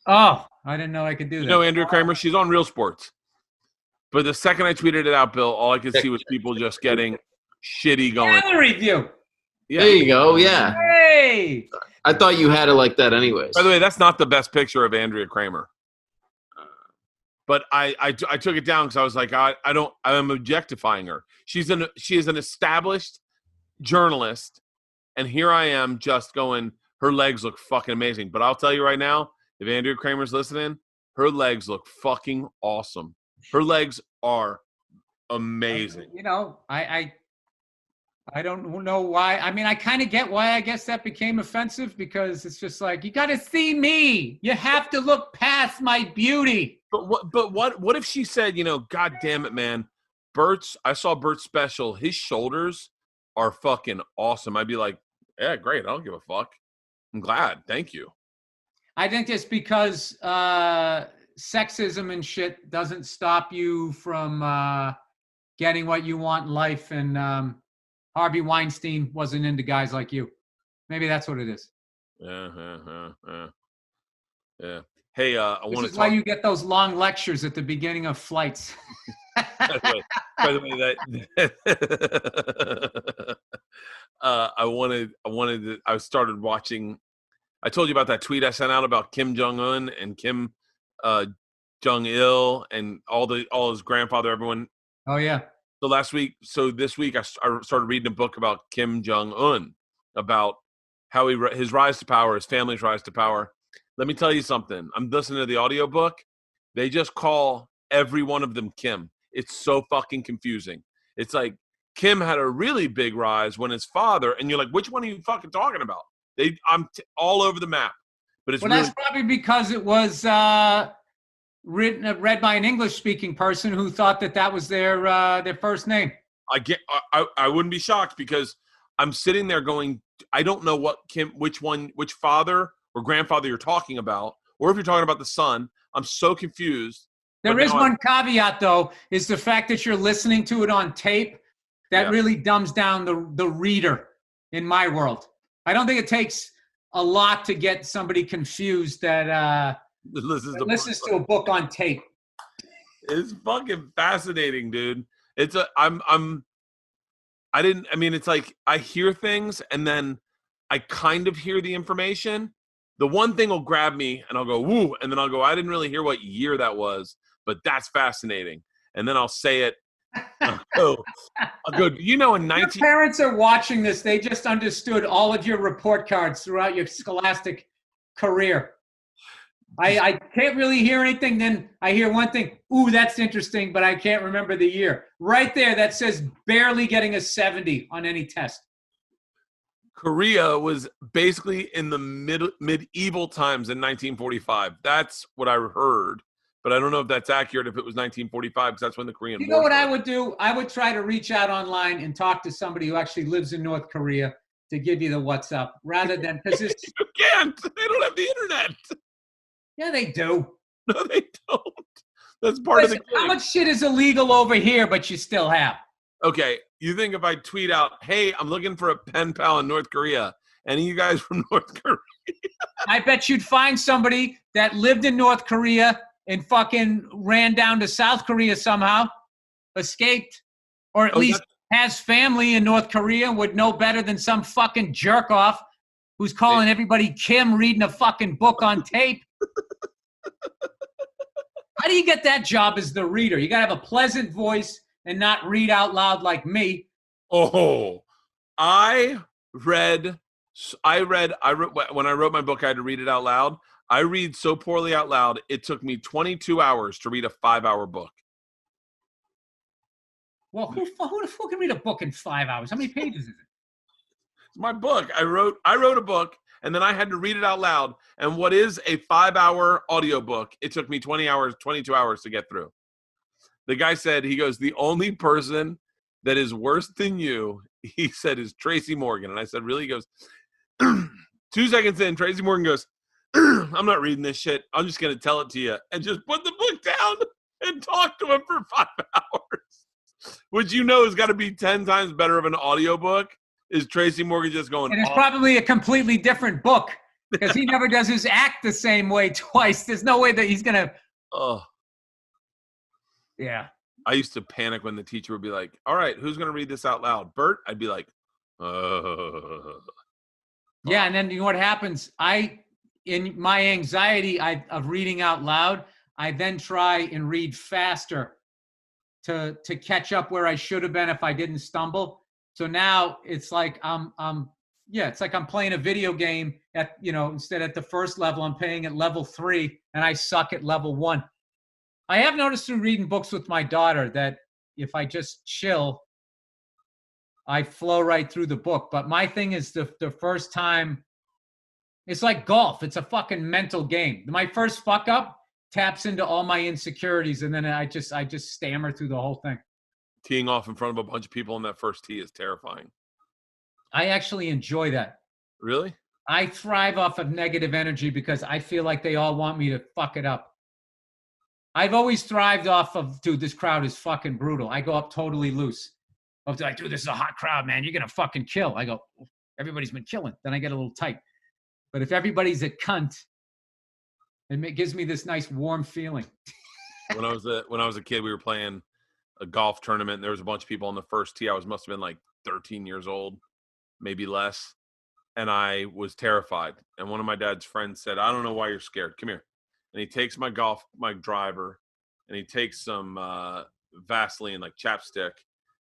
Oh, I didn't know I could do that. Andrea Kramer, she's on Real Sports. But the second I tweeted it out, Bill, all I could see was people just getting shitty going. Gallery view. Yeah. There you go. Yeah. Hey. I thought you had it like that anyways. By the way, that's not the best picture of Andrea Kramer. But I took it down because I was like, I'm objectifying her. She is an established journalist, and here I am just going, her legs look fucking amazing. But I'll tell you right now, if Andrea Kramer's listening, her legs look fucking awesome. Her legs are amazing. I don't know why. I mean, I kind of get why I guess that became offensive because it's just like, you got to see me. You have to look past my beauty. But what if she said, God damn it, man, I saw Bert's special. His shoulders are fucking awesome. I'd be like, yeah, great. I don't give a fuck. I'm glad. Thank you. I think it's because sexism and shit doesn't stop you from getting what you want in life. And Harvey Weinstein wasn't into guys like you. Maybe that's what it is. Yeah. Hey, I want to talk. This is why you get those long lectures at the beginning of flights. By the way, I started watching. I told you about that tweet I sent out about Kim Jong-un and Kim Jong-il and all his grandfather, everyone. Oh yeah. So this week I started reading a book about Kim Jong-un, about how his rise to power, his family's rise to power. Let me tell you something. I'm listening to the audiobook. They just call every one of them Kim. It's so fucking confusing. It's like Kim had a really big rise when his father, and you're like, which one are you fucking talking about? I'm all over the map. But it's that's probably because it was read by an English-speaking person who thought that was their first name. I wouldn't be shocked because I'm sitting there going, I don't know which father or grandfather you're talking about, or if you're talking about the son. I'm so confused. There is one caveat, though, is the fact that you're listening to it on tape. That really dumbs down the reader in my world. I don't think it takes a lot to get somebody confused that listens to a book on tape. It's fucking fascinating, dude. It's it's like I hear things and then I kind of hear the information. The one thing will grab me and I'll go, woo, and then I'll go, I didn't really hear what year that was, but that's fascinating. And then I'll say it. I'll go, in 19... Your parents are watching this. They just understood all of your report cards throughout your scholastic career. I can't really hear anything. Then I hear one thing. Ooh, that's interesting, but I can't remember the year. Right there, that says barely getting a 70 on any test. Korea was basically in the medieval times in 1945. That's what I heard. But I don't know if that's accurate, if it was 1945, because that's when the Korean War. You know what I would do? I would try to reach out online and talk to somebody who actually lives in North Korea to give you the what's up, rather than because it's. You can't. They don't have the internet. Yeah, they do. No, they don't. That's part of the game. How much shit is illegal over here, but you still have? Okay, you think if I tweet out, hey, I'm looking for a pen pal in North Korea, any of you guys from North Korea? I bet you'd find somebody that lived in North Korea and fucking ran down to South Korea somehow, escaped, or at least has family in North Korea, would know better than some fucking jerk off who's calling everybody Kim reading a fucking book on tape. How do you get that job as the reader? You got to have a pleasant voice and not read out loud like me. Oh, I read when I wrote my book, I had to read it out loud. I read so poorly out loud, it took me 22 hours to read a 5-hour book. Well, who can read a book in 5 hours? How many pages is it? It's my book. I wrote a book, and then I had to read it out loud. And what is a 5-hour audiobook? It took me 22 hours to get through. The guy said, he goes, the only person that is worse than you, he said, is Tracy Morgan. And I said, really? He goes, 2 seconds in, Tracy Morgan goes, I'm not reading this shit. I'm just going to tell it to you. And just put the book down and talk to him for 5 hours. Which has got to be 10 times better of an audiobook. Is Tracy Morgan just going, and it's probably a completely different book because he never does his act the same way twice. There's no way that he's going to. Oh. Yeah. I used to panic when the teacher would be like, all right, who's going to read this out loud? Bert? I'd be like, Yeah, and then you know what happens? In my anxiety of reading out loud, I then try and read faster to catch up where I should have been if I didn't stumble. So now it's like it's like I'm playing a video game instead at the first level, I'm playing at level 3 and I suck at level 1. I have noticed through reading books with my daughter that if I just chill, I flow right through the book. But my thing is the first time, it's like golf. It's a fucking mental game. My first fuck up taps into all my insecurities, and then I just stammer through the whole thing. Teeing off in front of a bunch of people on that first tee is terrifying. I actually enjoy that. Really? I thrive off of negative energy because I feel like they all want me to fuck it up. I've always thrived off of, dude, this crowd is fucking brutal. I go up totally loose. I was like, dude, this is a hot crowd, man. You're going to fucking kill. I go, everybody's been killing. Then I get a little tight. But if everybody's a cunt, it gives me this nice warm feeling. When I was a kid, we were playing a golf tournament, and there was a bunch of people on the first tee. I must have been like 13 years old, maybe less. And I was terrified. And one of my dad's friends said, I don't know why you're scared. Come here. And he takes my driver, and he takes some Vaseline, like chapstick,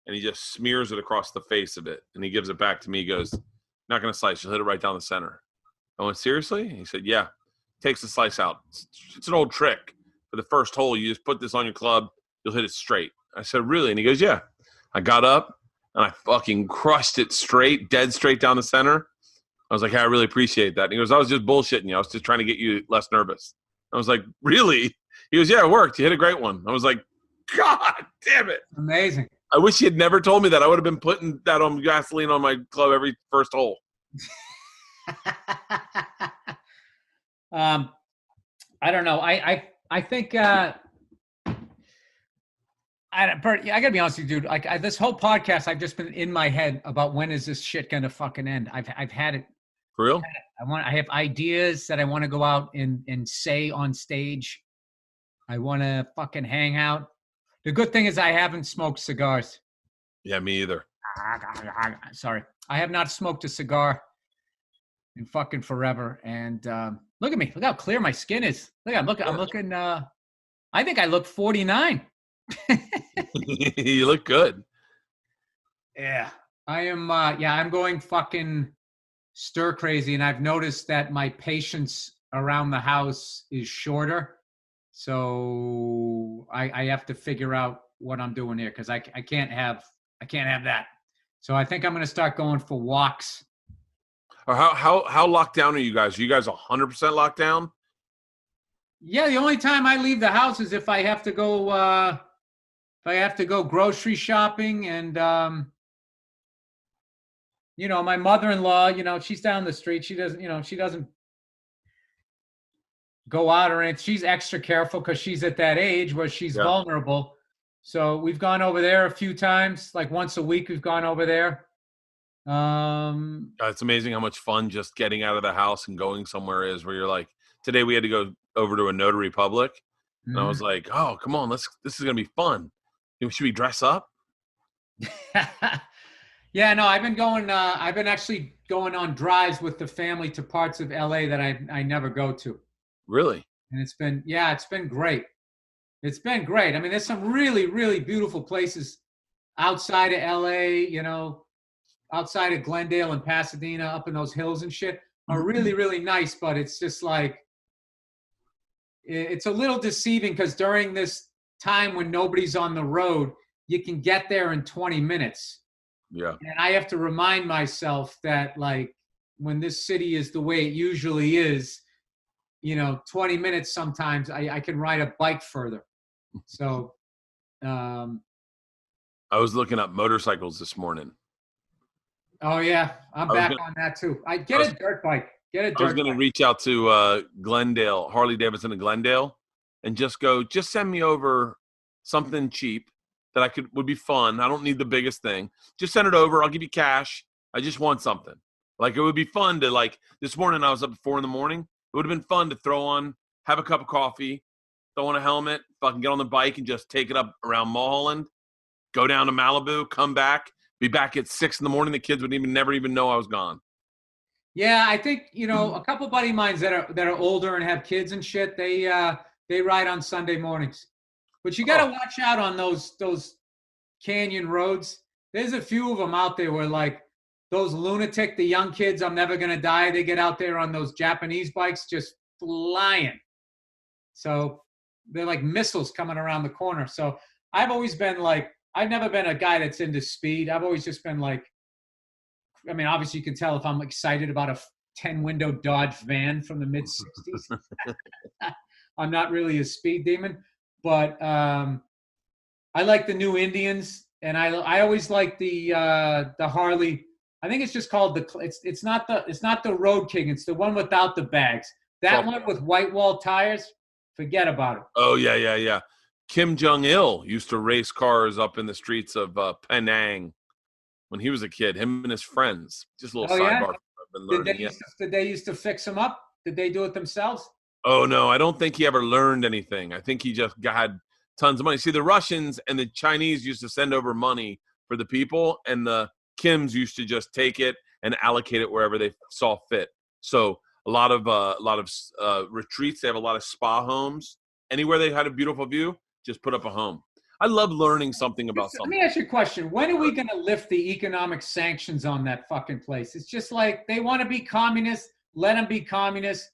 and he just smears it across the face of it. And he gives it back to me. He goes, not going to slice. You'll hit it right down the center. I went, seriously? And he said, yeah. Takes the slice out. It's an old trick. For the first hole, you just put this on your club. You'll hit it straight. I said, really? And he goes, yeah. I got up, and I fucking crushed it straight, dead straight down the center. I was like, hey, I really appreciate that. And he goes, I was just bullshitting you. I was just trying to get you less nervous. I was like, really? He goes, yeah, it worked. You hit a great one. I was like, God damn it. Amazing. I wish he had never told me that. I would have been putting that on gasoline on my club every first hole. I don't know. I think Bert, I gotta be honest with you, dude. Like this whole podcast, I've just been in my head about when is this shit gonna fucking end. I've had it. For real? I have ideas that I want to go out and say on stage. I want to fucking hang out. The good thing is I haven't smoked cigars. Yeah, me either. Sorry. I have not smoked a cigar in fucking forever. And look at me. Look how clear my skin is. I'm looking, I think I look 49. You look good. Yeah. I am, I'm going fucking stir crazy. And I've noticed that my patience around the house is shorter. So I have to figure out what I'm doing here because I can't have that. So I think I'm going to start going for walks. Or how locked down are you guys? Are you guys 100% locked down? Yeah, the only time I leave the house is if I have to go grocery shopping and my mother-in-law, she's down the street. She doesn't go out or anything. She's extra careful because she's at that age where she's vulnerable. So we've gone over there a few times, like once a week we've gone over there. It's amazing how much fun just getting out of the house and going somewhere is, where you're like, today we had to go over to a notary public. And I was like, oh, come on, this is going to be fun. Should we dress up? Yeah, no, I've been actually going on drives with the family to parts of LA that I never go to. Really? And it's been great. It's been great. I mean, there's some really, really beautiful places outside of LA, outside of Glendale and Pasadena, up in those hills and shit, are really, really nice. But it's just like, it's a little deceiving because during this time when nobody's on the road, you can get there in 20 minutes. Yeah. And I have to remind myself that, like, when this city is the way it usually is, 20 minutes sometimes I can ride a bike further. So I was looking up motorcycles this morning. Oh yeah, I'm back on that too. I get a dirt bike. I was going to reach out to Glendale, Harley Davidson in Glendale, and just send me over something cheap that would be fun. I don't need the biggest thing. Just send it over. I'll give you cash. I just want something. Like, it would be fun to, like, this morning I was up at 4 a.m. It would have been fun to throw on, have a cup of coffee, throw on a helmet, fucking get on the bike and just take it up around Mulholland, go down to Malibu, come back, be back at 6 a.m. The kids would never even know I was gone. Yeah, I think, a couple buddy of mine that are older and have kids and shit, they ride on Sunday mornings. But you got to watch out on those canyon roads. There's a few of them out there where, like, those lunatic, the young kids, I'm never going to die, they get out there on those Japanese bikes just flying. So they're like missiles coming around the corner. So I've always been like, I've never been a guy that's into speed. I've always just been like, I mean, obviously you can tell if I'm excited about a 10-window Dodge van from the mid-'60s. I'm not really a speed demon, but I like the new Indians, and I always like the Harley. I think it's just called it's not the Road King. It's the one without the bags. That one with white wall tires. Forget about it. Oh yeah. Kim Jong-il used to race cars up in the streets of Penang when he was a kid. Him and his friends. Just a little sidebar. Yeah? Did they used to fix them up? Did they do it themselves? Oh no, I don't think he ever learned anything. I think he just had tons of money. See, the Russians and the Chinese used to send over money for the people, and the Kims used to just take it and allocate it wherever they saw fit. So a lot of retreats, they have a lot of spa homes. Anywhere they had a beautiful view, just put up a home. I love learning something about something. Let me ask you a question. When are we going to lift the economic sanctions on that fucking place? It's just like they want to be communist. Let them be communist.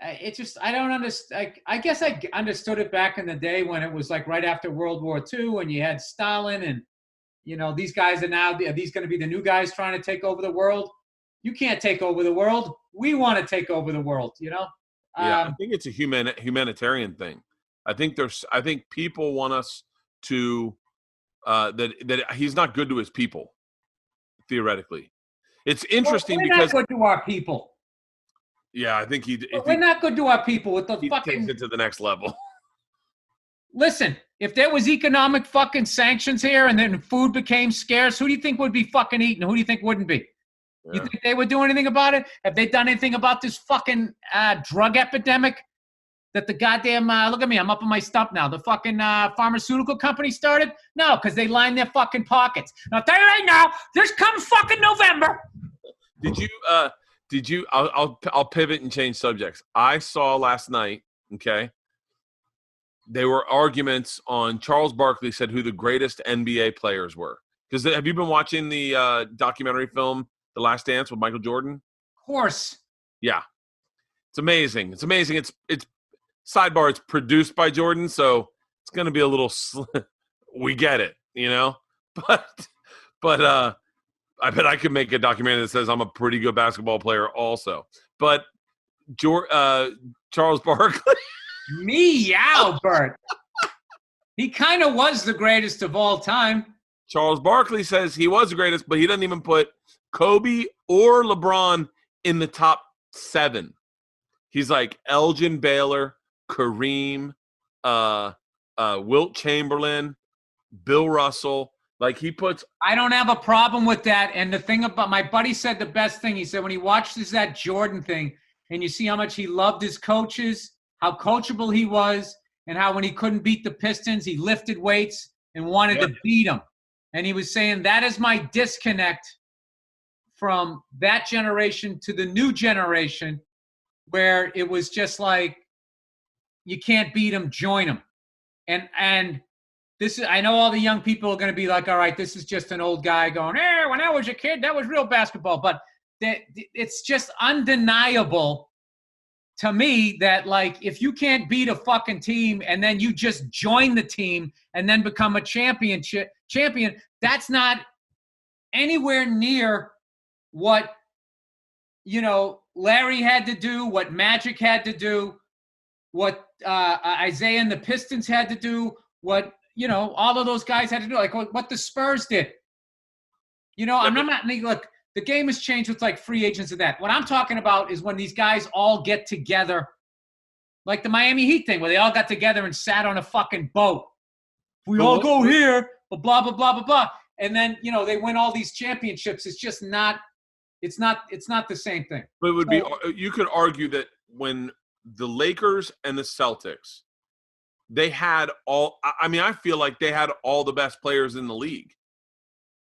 It just, I don't understand. I guess I understood it back in the day when it was like right after World War II, when you had Stalin and, these guys are these going to be the new guys trying to take over the world? You can't take over the world. We want to take over the world, Yeah, I think it's a humanitarian thing. I think people want us to that he's not good to his people, theoretically. It's interesting because we're not good to our people. Yeah, I think we're not good to our people with the he fucking. Takes it to the next level. Listen, if there was economic fucking sanctions here and then food became scarce, who do you think would be fucking eating? Who do you think wouldn't be? You think they would do anything about it? Have they done anything about this fucking drug epidemic that the goddamn, look at me, I'm up on my stump now, the fucking pharmaceutical company started? No, because they line their fucking pockets. And I'll tell you right now, this comes fucking November. Did you, I'll pivot and change subjects. I saw last night, okay, there were arguments on Charles Barkley said who the greatest NBA players were. Because have you been watching the documentary film The Last Dance with Michael Jordan? Of course. Yeah. It's amazing. It's amazing. It's sidebar, it's produced by Jordan, so it's going to be a little we get it, you know? But I bet I could make a documentary that says I'm a pretty good basketball player also. But Charles Barkley. Meow, Bert. He kind of was the greatest of all time. Charles Barkley says he was the greatest, but he doesn't even put Kobe or LeBron in the top 7. He's like Elgin Baylor, Kareem, Wilt Chamberlain, Bill Russell. Like he puts. I don't have a problem with that. And the thing about my buddy said the best thing. He said when he watches that Jordan thing and you see how much he loved his coaches, how coachable he was, and how when he couldn't beat the Pistons, he lifted weights and wanted to beat them. And he was saying that is my disconnect from that generation to the new generation where it was just like, you can't beat them, join them. And this is, I know all the young people are going to be like, all right, this is just an old guy going, when I was a kid, that was real basketball. But it's just undeniable to me that, like, if you can't beat a fucking team and then you just join the team and then become a champion, that's not anywhere near what, Larry had to do, what Magic had to do, what Isaiah and the Pistons had to do, what, all of those guys had to do, like what the Spurs did. I'm not, look, the game has changed with like free agents and that. What I'm talking about is when these guys all get together, like the Miami Heat thing, where they all got together and sat on a fucking boat. We all go here, blah, blah, blah, blah, blah. And then, they win all these championships. It's just not, it's not the same thing. But it would be, you could argue that when the Lakers and the Celtics, they had I feel like they had all the best players in the league.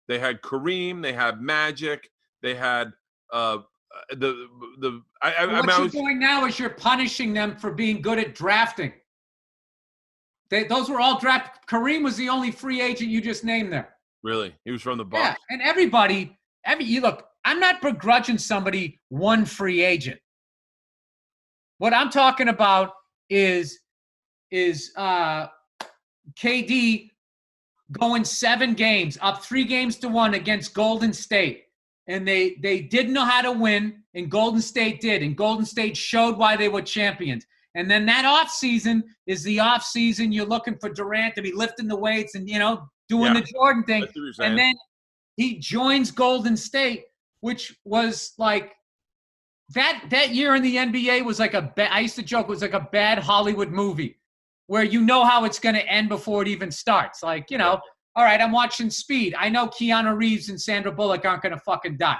They had Kareem, they had Magic, they had what you're doing now is you're punishing them for being good at drafting. Those were all draft. Kareem was the only free agent you just named there. Really? He was from the Bucks. Yeah, and everybody, look, I'm not begrudging somebody one free agent. What I'm talking about is KD going 7 games, up 3-1 against Golden State. And they didn't know how to win, and Golden State did. And Golden State showed why they were champions. And then that offseason is the offseason you're looking for Durant to be lifting the weights and, doing the Jordan thing. And then he joins Golden State, which was like that year in the NBA was like I used to joke, it was like a bad Hollywood movie where how it's going to end before it even starts. Like, all right, I'm watching Speed. I know Keanu Reeves and Sandra Bullock aren't going to fucking die.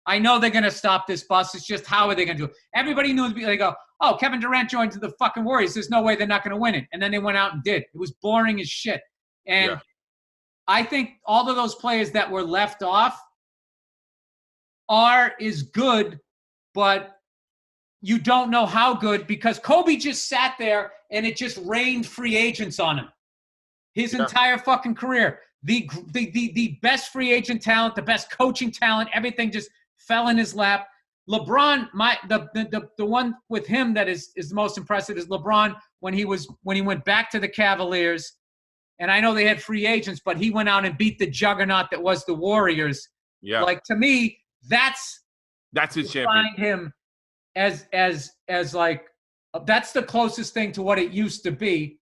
I know they're going to stop this bus. It's just how are they going to do it? Everybody knew. They go, oh, Kevin Durant joined the fucking Warriors. There's no way they're not going to win it. And then they went out and did. It was boring as shit. And I think all of those players that were left off is good, but you don't know how good because Kobe just sat there and it just rained free agents on him. His entire fucking career. The best free agent talent, the best coaching talent, everything just fell in his lap. LeBron, the one with him that is the most impressive is LeBron when he went back to the Cavaliers. And I know they had free agents, but he went out and beat the juggernaut that was the Warriors. Yeah. Like to me, that's his champion. Find him as like that's the closest thing to what it used to be.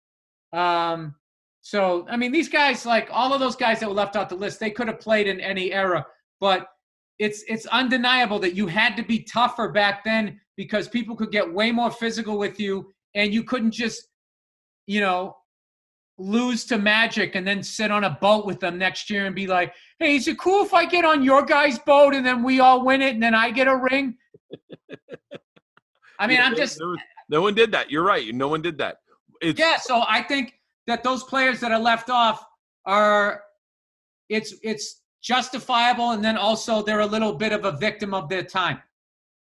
So, I mean, these guys, like all of those guys that were left off the list, they could have played in any era, but it's undeniable that you had to be tougher back then because people could get way more physical with you and you couldn't just, lose to Magic and then sit on a boat with them next year and be like, hey, is it cool if I get on your guys' boat and then we all win it and then I get a ring? I mean, no one did that. You're right. No one did that. So I think that those players that are left off it's justifiable, and then also they're a little bit of a victim of their time.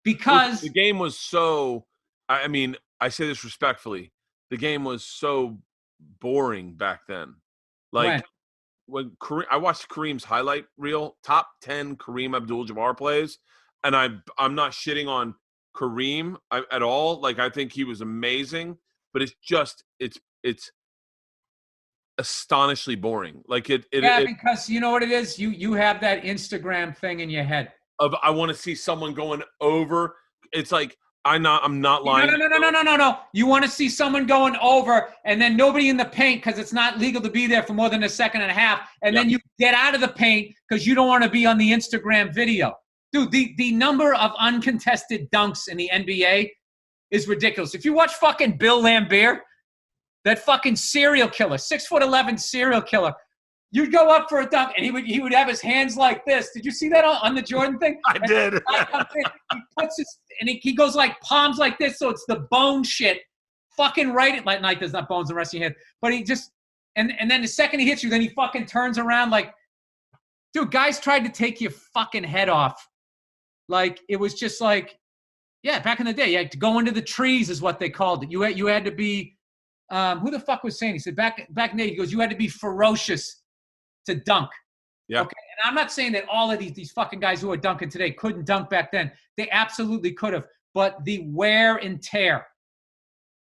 Because the game was so, I mean, I say this respectfully, the game was so boring back then. Like when Kareem, I watched Kareem's highlight reel, top 10 Kareem Abdul-Jabbar plays, and I'm not shitting on Kareem at all. Like, I think he was amazing, but it's just it's astonishingly boring. Like because you know what it is? You have that Instagram thing in your head. I want to see someone going over. It's like I'm not lying. No. You want to see someone going over, and then nobody in the paint because it's not legal to be there for more than a second and a half, and then you get out of the paint because you don't want to be on the Instagram video. Dude, the number of uncontested dunks in the NBA is ridiculous. If you watch fucking Bill Laimbeer, that fucking serial killer, 6'11" serial killer, you'd go up for a dunk, and he would have his hands like this. Did you see that on the Jordan thing? I did. He puts he goes like palms like this, so it's the bone shit. Fucking right at like there's not bones in the rest of your head, but he just and then the second he hits you, then he fucking turns around like, dude, guys tried to take your fucking head off. Like it was just like, back in the day, you had to go into the trees is what they called it. You had to be. Who the fuck was saying? He said back in the day, he goes, you had to be ferocious to dunk. Yeah. Okay. And I'm not saying that all of these fucking guys who are dunking today couldn't dunk back then. They absolutely could have. But the wear and tear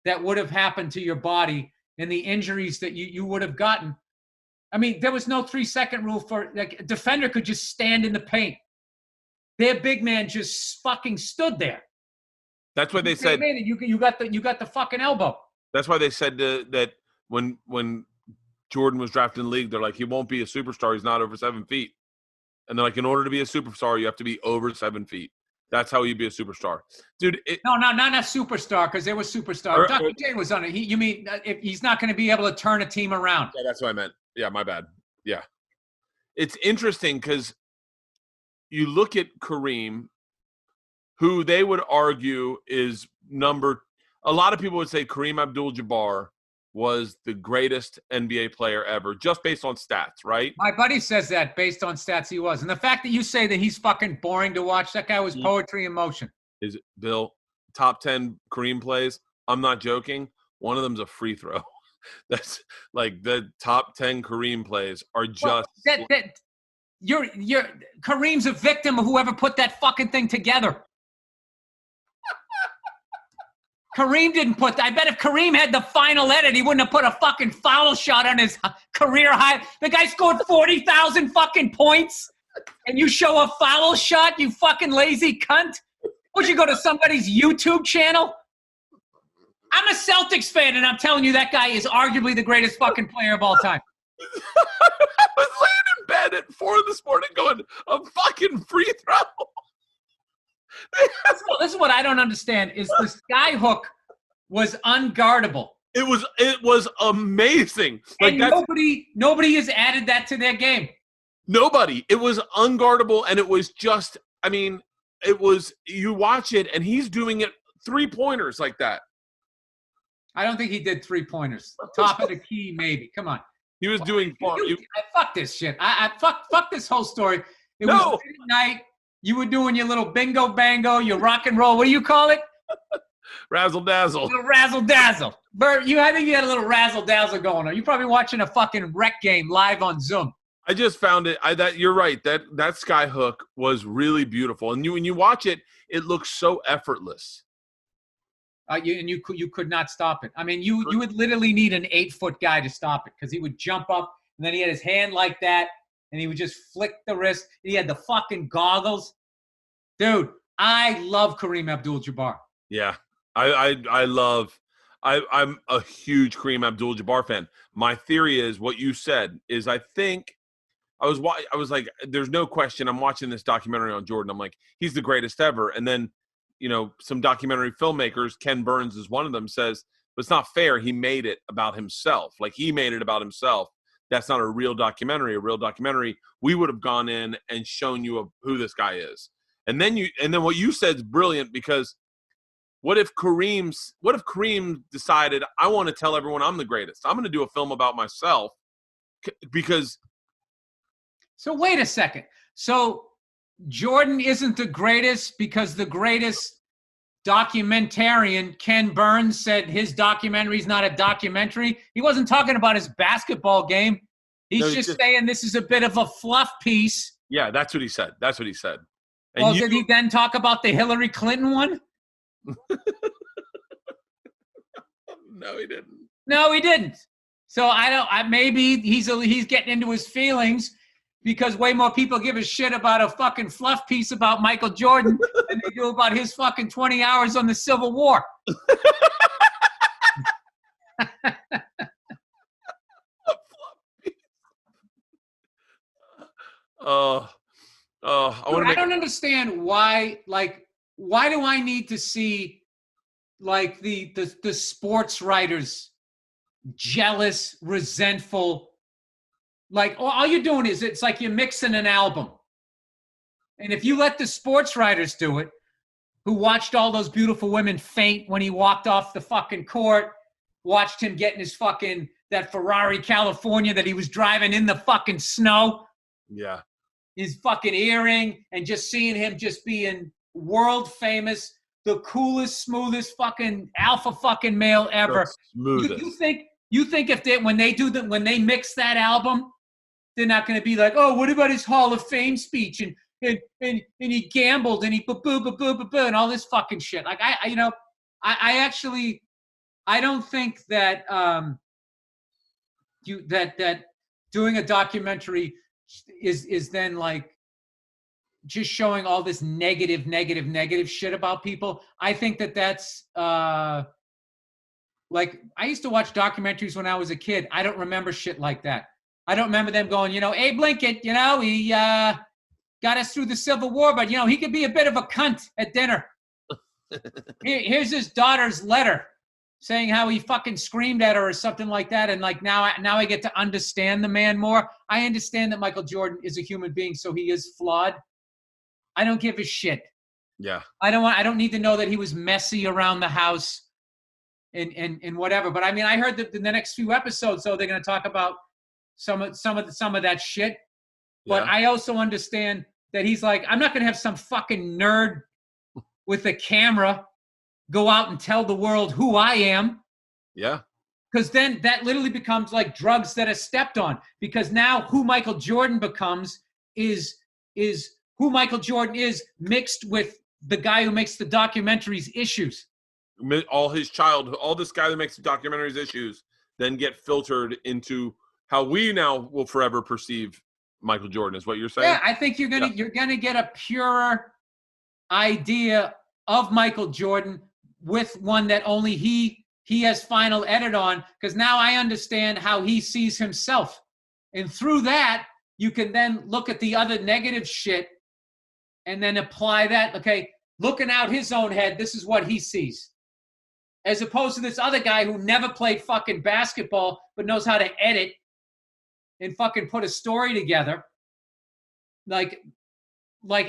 that would have happened to your body and the injuries that you would have gotten. I mean, there was no 3-second rule for like a defender could just stand in the paint. Their big man just fucking stood there. That's what they said. You got the fucking elbow. That's why they said that when Jordan was drafted in the league, they're like, he won't be a superstar. He's not over 7 feet. And they're like, in order to be a superstar, you have to be over 7 feet. That's how you be a superstar. Dude. No, not a superstar, because there was superstar. Dr. J was on it. You mean if he's not going to be able to turn a team around. Yeah, that's what I meant. Yeah, my bad. Yeah. It's interesting because you look at Kareem, who they would argue is a lot of people would say Kareem Abdul-Jabbar was the greatest NBA player ever, just based on stats, right? My buddy says that based on stats he was. And the fact that you say that he's fucking boring to watch, that guy was poetry in motion. Is it, Bill, top 10 Kareem plays? I'm not joking. One of them's a free throw. That's like the top 10 Kareem plays are just you're Kareem's a victim of whoever put that fucking thing together. Kareem didn't put that. I bet if Kareem had the final edit, he wouldn't have put a fucking foul shot on his career high. The guy scored 40,000 fucking points, and you show a foul shot, you fucking lazy cunt? Would you go to somebody's YouTube channel? I'm a Celtics fan, and I'm telling you that guy is arguably the greatest fucking player of all time. I was laying in bed at 4 this morning going, a fucking free throw. This is what I don't understand is the sky hook was unguardable. It was amazing. Like, and nobody has added that to their game. Nobody. It was unguardable, and it was just, I mean, it was, you watch it, and he's doing it 3-pointers like that. I don't think he did 3-pointers. Top of the key, maybe. Come on. He was doing fuck this shit. I fuck this whole story. It was late at night. You were doing your little bingo bango, your rock and roll. What do you call it? Razzle dazzle. Little razzle dazzle. Bert, I think you had a little razzle dazzle going on. You're probably watching a fucking rec game live on Zoom. I just found it. You're right. That sky hook was really beautiful, and when you watch it, it looks so effortless. You could not stop it. I mean, you would literally need an 8-foot guy to stop it because he would jump up and then he had his hand like that. And he would just flick the wrist. He had the fucking goggles. Dude, I love Kareem Abdul-Jabbar. Yeah, I'm a huge Kareem Abdul-Jabbar fan. My theory is what you said is I think I was like, there's no question. I'm watching this documentary on Jordan. I'm like, he's the greatest ever. And then, some documentary filmmakers, Ken Burns is one of them, says but it's not fair. He made it about himself. Like, he made it about himself. That's not a real documentary. A real documentary, we would have gone in and shown you who this guy is. And then what you said is brilliant, because what if Kareem decided, I want to tell everyone I'm the greatest. I'm going to do a film about myself because. So wait a second. So Jordan isn't the greatest because the greatest documentarian, Ken Burns, said his documentary is not a documentary. He wasn't talking about his basketball game. He's just saying this is a bit of a fluff piece. Yeah, that's what he said. And well, did he then talk about the Hillary Clinton one? No, he didn't. No, he didn't. So maybe he's getting into his feelings because way more people give a shit about a fucking fluff piece about Michael Jordan than they do about his fucking 20 hours on the Civil War. I don't understand why. Like, why do I need to see like the sports writers jealous, resentful? Like, all you're doing is it's like you're mixing an album. And if you let the sports writers do it, who watched all those beautiful women faint when he walked off the fucking court, watched him getting his fucking, that Ferrari California that he was driving in the fucking snow. Yeah. His fucking earring, and just seeing him just being world famous, the coolest, smoothest fucking alpha fucking male ever. You think if when they mix that album, they're not going to be like, oh, what about his Hall of Fame speech and he gambled and he and all this fucking shit. Like I actually don't think that that doing a documentary is then like just showing all this negative shit about people. I think that's like, I used to watch documentaries when I was a kid. I don't remember shit like that. I don't remember them going, Abe Lincoln, he got us through the Civil War, but he could be a bit of a cunt at dinner. Here's his daughter's letter saying how he fucking screamed at her or something like that. And like now I get to understand the man more. I understand that Michael Jordan is a human being, so he is flawed. I don't give a shit. Yeah. I don't need to know that he was messy around the house and whatever. But I mean, I heard that in the next few episodes, so they're going to talk about some of that shit. But yeah. I also understand that he's like, I'm not going to have some fucking nerd with a camera go out and tell the world who I am. Yeah. Because then that literally becomes like drugs that are stepped on. Because now who Michael Jordan becomes is who Michael Jordan is mixed with the guy who makes the documentaries issues. All his childhood, all this guy that makes the documentaries issues, then get filtered into how we now will forever perceive Michael Jordan, is what you're saying? Yeah, I think you're gonna get a purer idea of Michael Jordan with one that only he has final edit on, because now I understand how he sees himself. And through that, you can then look at the other negative shit and then apply that. Okay, looking out his own head, this is what he sees. As opposed to this other guy who never played fucking basketball but knows how to edit and fucking put a story together. Like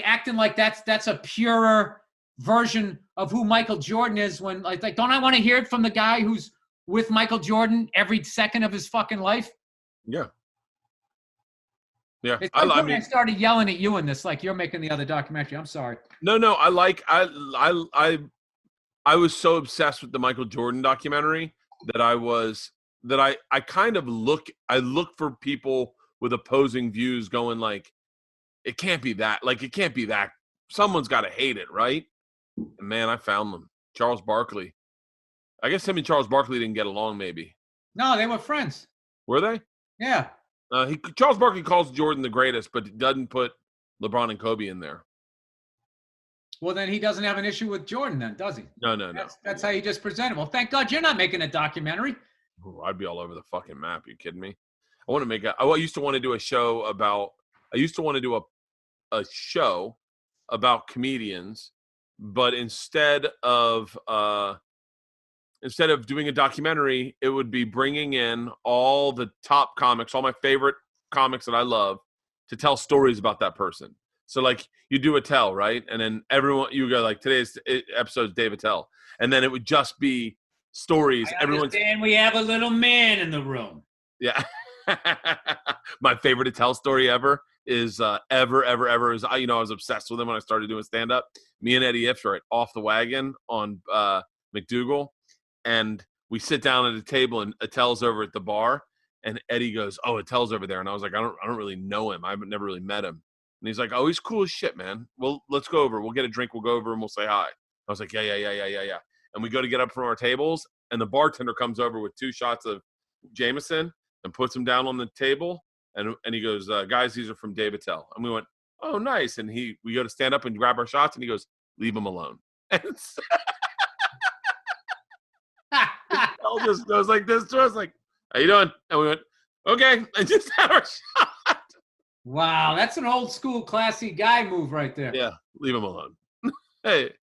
acting like that's a purer version of who Michael Jordan is, when like don't I want to hear it from the guy who's with Michael Jordan every second of his fucking life? Yeah. Yeah. It's like I started yelling at you in this, like you're making the other documentary. I'm sorry. No, I was so obsessed with the Michael Jordan documentary that I kind of look for people with opposing views going like, it can't be that. Like, it can't be that. Someone's got to hate it, right? And man, I found them. Charles Barkley. I guess him and Charles Barkley didn't get along, maybe. No, they were friends. Were they? Yeah. Charles Barkley calls Jordan the greatest, but doesn't put LeBron and Kobe in there. Well, then he doesn't have an issue with Jordan then, does he? No. That's how you just present it. Well, thank God you're not making a documentary. Ooh, I'd be all over the fucking map. You kidding me? I used to want to do a show about a show about comedians, but instead of instead of doing a documentary, it would be bringing in all the top comics, all my favorite comics that I love, to tell stories about that person. So like you do a tell, right? And then everyone, you go like, today's episode is Dave Attell. And then it would just be stories. I understand we have a little man in the room. Yeah. My favorite Attell story ever is ever is, I was obsessed with him when I started doing stand-up. Me and Eddie Ifft are off the wagon on McDougal. And we sit down at a table and Attell's over at the bar. And Eddie goes, "Oh, Attell's over there." And I was like, I don't really know him. I've never really met him. And he's like, "Oh, he's cool as shit, man. Well, let's go over. We'll get a drink. We'll go over and we'll say hi." I was like, yeah. And we go to get up from our tables, and the bartender comes over with 2 shots of Jameson and puts them down on the table. And he goes, "Guys, these are from Dave Attell." And we went, "Oh, nice." And we go to stand up and grab our shots, and he goes, "Leave him alone." And Attell just goes like this to us, like, "How you doing?" And we went, "Okay," and just had our shot. Wow, that's an old school classy guy move right there. Yeah, leave him alone. Hey,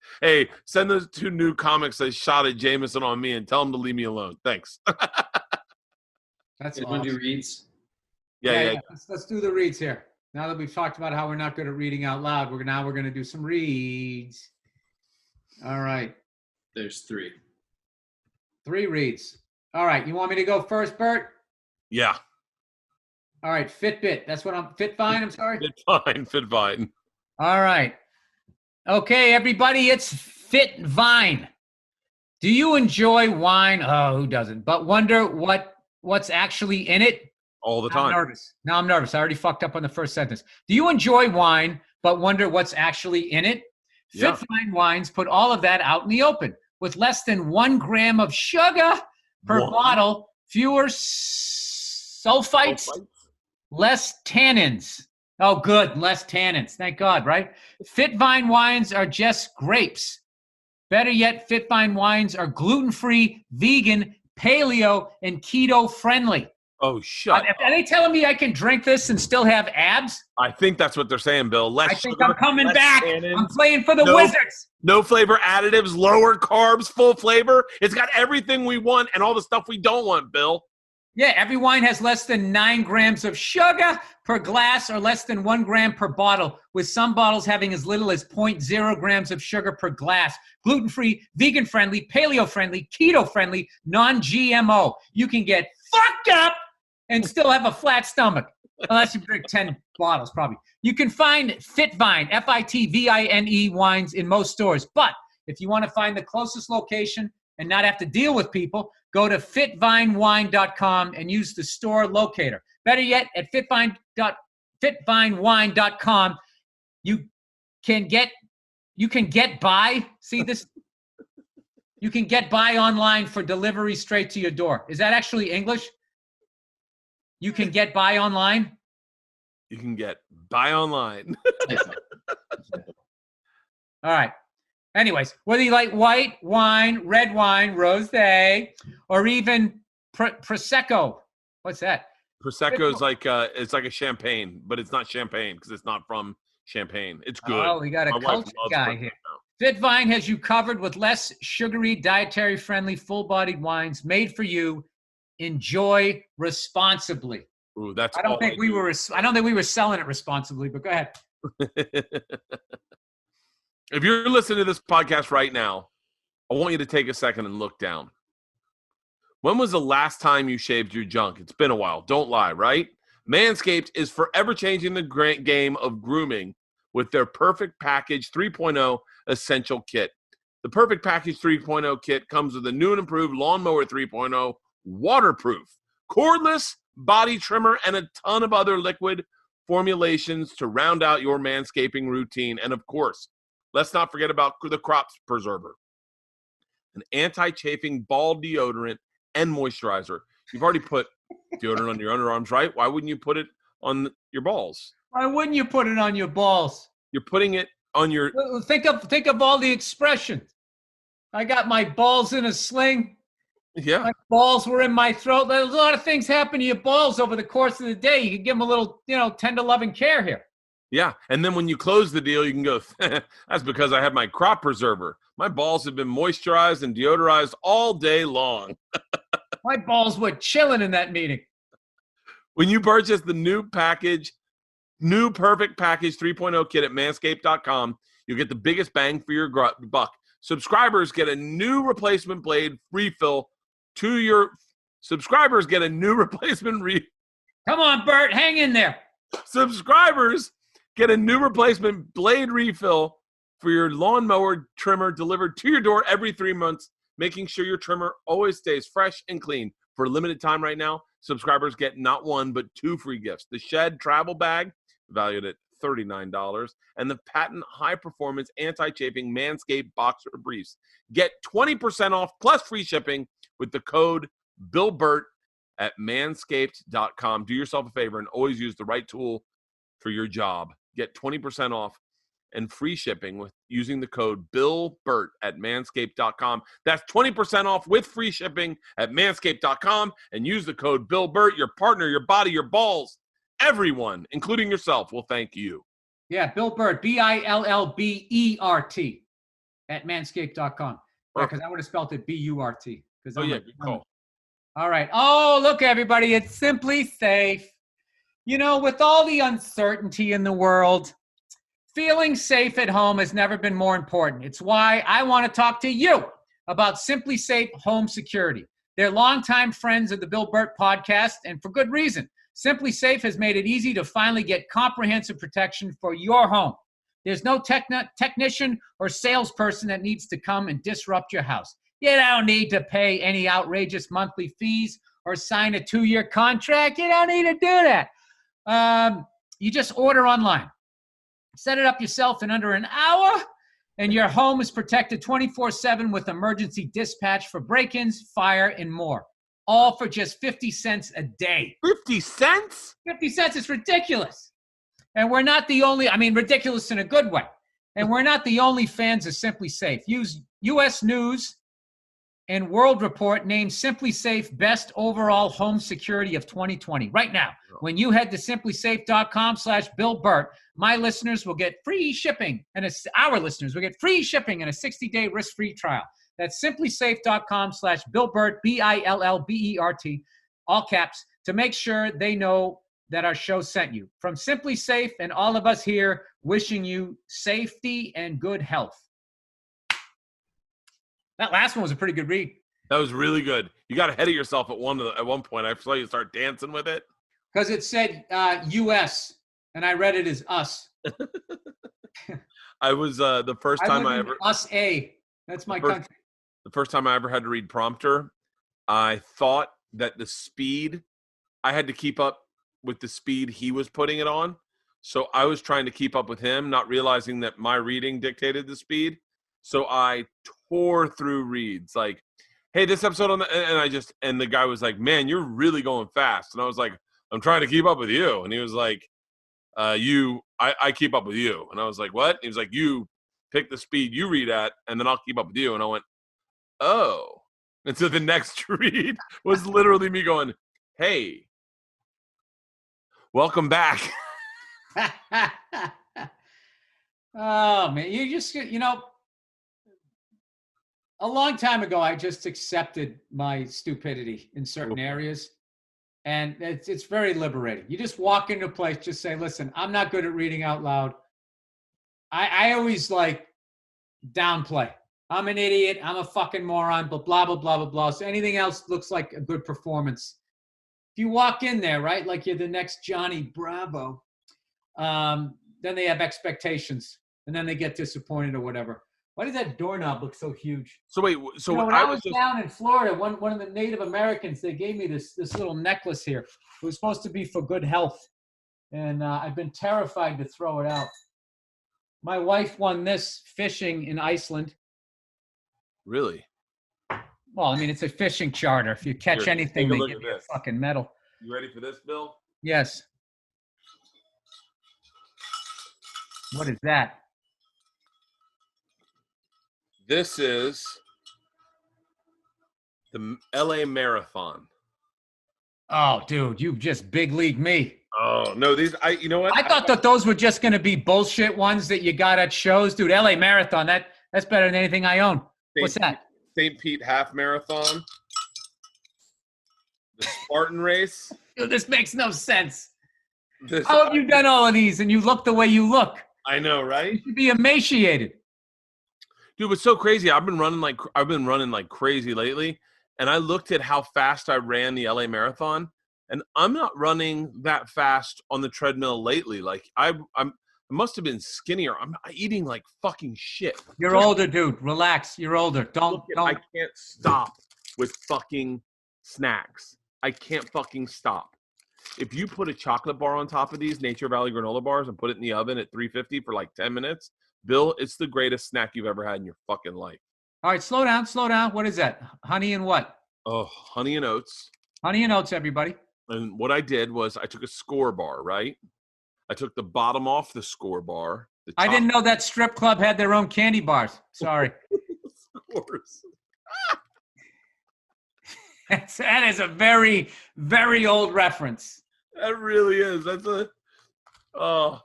send those 2 new comics that shot at Jameson on me and tell them to leave me alone. Thanks. That's awesome. Do reads? Yeah. Let's do the reads here. Now that we've talked about how we're not good at reading out loud, we're going to do some reads. All right. There's 3. 3 reads. All right. You want me to go first, Bert? Yeah. All right. Fitbit. That's what Fitvine. I'm sorry. Fitvine. All right. Okay, everybody. It's Fitvine. Do you enjoy wine? Oh, who doesn't? But wonder what's actually in it? All the time. I'm nervous. I already fucked up on the first sentence. Do you enjoy wine, but wonder what's actually in it? Yeah. Fitvine wines put all of that out in the open with less than 1 gram of sugar per bottle, fewer sulfites, less tannins. Oh, good. Less tannins. Thank God, right? Fitvine wines are just grapes. Better yet, Fitvine wines are gluten-free, vegan, paleo, and keto-friendly. Oh, shut up. Are they telling me I can drink this and still have abs? I think that's what they're saying, Bill. I think I'm coming back. Tannins. I'm playing for the Wizards. No flavor additives, lower carbs, full flavor. It's got everything we want and all the stuff we don't want, Bill. Yeah, every wine has less than 9 grams of sugar per glass or less than 1 gram per bottle, with some bottles having as little as 0.0 grams of sugar per glass. Gluten-free, vegan-friendly, paleo-friendly, keto-friendly, non-GMO. You can get fucked up and still have a flat stomach, unless you drink 10 bottles, probably. You can find Fitvine, Fitvine wines in most stores. But if you want to find the closest location and not have to deal with people, go to fitvinewine.com and use the store locator. Better yet, at fitvinewine.com, you can get by. See this? You can get by online for delivery straight to your door. Is that actually English? You can get by online? You can get by online. All right. Anyways, whether you like white wine, red wine, rosé, or even Prosecco. What's that? Prosecco is like it's like a champagne, but it's not champagne because it's not from Champagne. It's good. Oh, we got a culture guy here. Fitvine has you covered with less sugary, dietary-friendly, full-bodied wines made for you. Enjoy responsibly. Ooh, that's. I don't think we were selling it responsibly, but go ahead. If you're listening to this podcast right now, I want you to take a second and look down. When was the last time you shaved your junk? It's been a while. Don't lie, right? Manscaped is forever changing the game of grooming with their Perfect Package 3.0 Essential Kit. The Perfect Package 3.0 kit comes with a new and improved Lawnmower 3.0 waterproof, cordless body trimmer, and a ton of other liquid formulations to round out your manscaping routine. And of course, let's not forget about the Crop Preserver, an anti-chafing ball deodorant and moisturizer. You've already put deodorant on your underarms, right? Why wouldn't you put it on your balls? Why wouldn't you put it on your balls? You're putting it on your... Think of all the expressions. I got my balls in a sling. Yeah. My balls were in my throat. There's a lot of things happen to your balls over the course of the day. You can give them a little, tender loving care here. Yeah. And then when you close the deal, you can go, that's because I have my Crop Preserver. My balls have been moisturized and deodorized all day long. My balls were chilling in that meeting. When you purchase the new Perfect Package 3.0 kit at manscaped.com, you'll get the biggest bang for your buck. Subscribers get a new replacement blade refill to your subscribers get a new replacement Come on, Bert, hang in there. Subscribers get a new replacement blade refill for your lawnmower trimmer delivered to your door every 3 months, making sure your trimmer always stays fresh and clean. For a limited time right now, subscribers get not one, but 2 free gifts. The Shed travel bag, valued at $39, and the patent high-performance anti-chafing Manscaped boxer briefs. Get 20% off plus free shipping with the code BillBert at manscaped.com. Do yourself a favor and always use the right tool for your job. Get 20% off and free shipping with using the code BillBert at manscaped.com. That's 20% off with free shipping at manscaped.com, and use the code BillBert. Your partner, your body, your balls, everyone, including yourself, will thank you. Yeah, Bill Bert, BILLBERT at manscaped.com. Because I would have spelled it BURT. Oh, yeah, good call. All right. Oh, look, everybody, it's Simply Safe. You know, with all the uncertainty in the world, feeling safe at home has never been more important. It's why I want to talk to you about Simply Safe Home Security. They're longtime friends of the Bill Bert podcast, and for good reason. Simply Safe has made it easy to finally get comprehensive protection for your home. There's no technician or salesperson that needs to come and disrupt your house. You don't need to pay any outrageous monthly fees or sign a 2-year contract. You don't need to do that. You just order online. Set it up yourself in under an hour, and your home is protected 24/7 with emergency dispatch for break-ins, fire, and more. All for just 50 cents a day. 50 cents? 50 cents is ridiculous. And we're not the only, ridiculous in a good way. And we're not the only fans of Simply Safe. Use U.S. News and World Report named Simply Safe Best Overall Home Security of 2020. Right now, when you head to simplysafe.com/BillBert, my listeners will get free shipping, and our listeners will get free shipping and a 60-day risk-free trial. That's simplysafe.com/BillBert, BILLBERT, all caps, to make sure they know that our show sent you. From Simply Safe and all of us here, wishing you safety and good health. That last one was a pretty good read. That was really good. You got ahead of yourself at one point. I saw you start dancing with it. Because it said U.S., and I read it as us. I was the first time I ever... Us-A. That's my country. The first time I ever had to read prompter, I thought that the speed, I had to keep up with the speed he was putting it on. So I was trying to keep up with him, not realizing that my reading dictated the speed. So I tore through reads like, hey, this episode on the, and the guy was like, man, you're really going fast. And I was like, I'm trying to keep up with you. And he was like, I keep up with you. And I was like, what? He was like, you pick the speed you read at, and then I'll keep up with you. And I went, oh. And so the next read was literally me going, hey, welcome back. Oh, man. You just, a long time ago, I just accepted my stupidity in certain areas. And it's very liberating. You just walk into a place, just say, listen, I'm not good at reading out loud. I always downplay. I'm an idiot. I'm a fucking moron, but blah, blah, blah, blah, blah. So anything else looks like a good performance. If you walk in there, right, like you're the next Johnny Bravo, then they have expectations, and then they get disappointed or whatever. Why does that doorknob look so huge? So wait, so when I was down in Florida, one of the Native Americans, they gave me this little necklace here. It was supposed to be for good health, and I've been terrified to throw it out. My wife won this fishing in Iceland. Really? Well, it's a fishing charter. If you catch anything, they give you a fucking medal. You ready for this, Bill? Yes. What is that? This is the LA Marathon. Oh, dude, you just big league me. Oh, no, you know what? I thought that those were just going to be bullshit ones that you got at shows. Dude, LA Marathon, that That's better than anything I own. What's that? St. Pete Half Marathon. The Spartan Race. Dude, this makes no sense. This, How have you done all of these and you look the way you look? I know, right? You should be emaciated. Dude, it's so crazy. I've been running like crazy lately, and I looked at how fast I ran the LA Marathon, and I'm not running that fast on the treadmill lately. Like I must have been skinnier. I'm eating like fucking shit. You're older, dude. Relax. You're older. Don't. I can't stop with fucking snacks. I can't fucking stop. If you put a chocolate bar on top of these Nature Valley granola bars and put it in the oven at 350 for like 10 minutes, Bill, it's the greatest snack you've ever had in your fucking life. All right, slow down. What is that? Honey and what? Oh, Honey and Oats. Honey and Oats, everybody. And what I did was I took a score bar, right? I took the bottom off the score bar. I didn't know that strip club had their own candy bars. Sorry. Scores. That is a very, very old reference. That really is. That's a. Oh.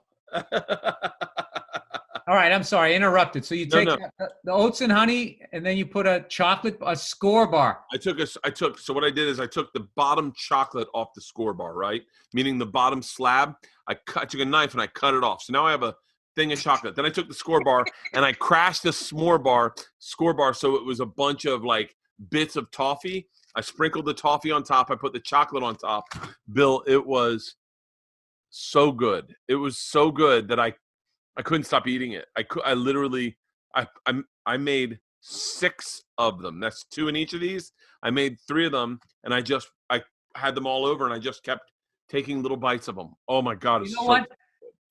All right, I'm sorry, I interrupted. So you take the oats and honey, and then you put a score bar. So what I did is I took the bottom chocolate off the score bar, right? Meaning the bottom slab. I took a knife and I cut it off. So now I have a thing of chocolate. Then I took the score bar and I crashed the score bar so it was a bunch of like bits of toffee. I sprinkled the toffee on top. I put the chocolate on top. Bill, it was so good. It was so good that I couldn't stop eating it. I made 6 of them. That's 2 in each of these. I made 3 of them, and I had them all over, and I just kept taking little bites of them. Oh my God! You know what?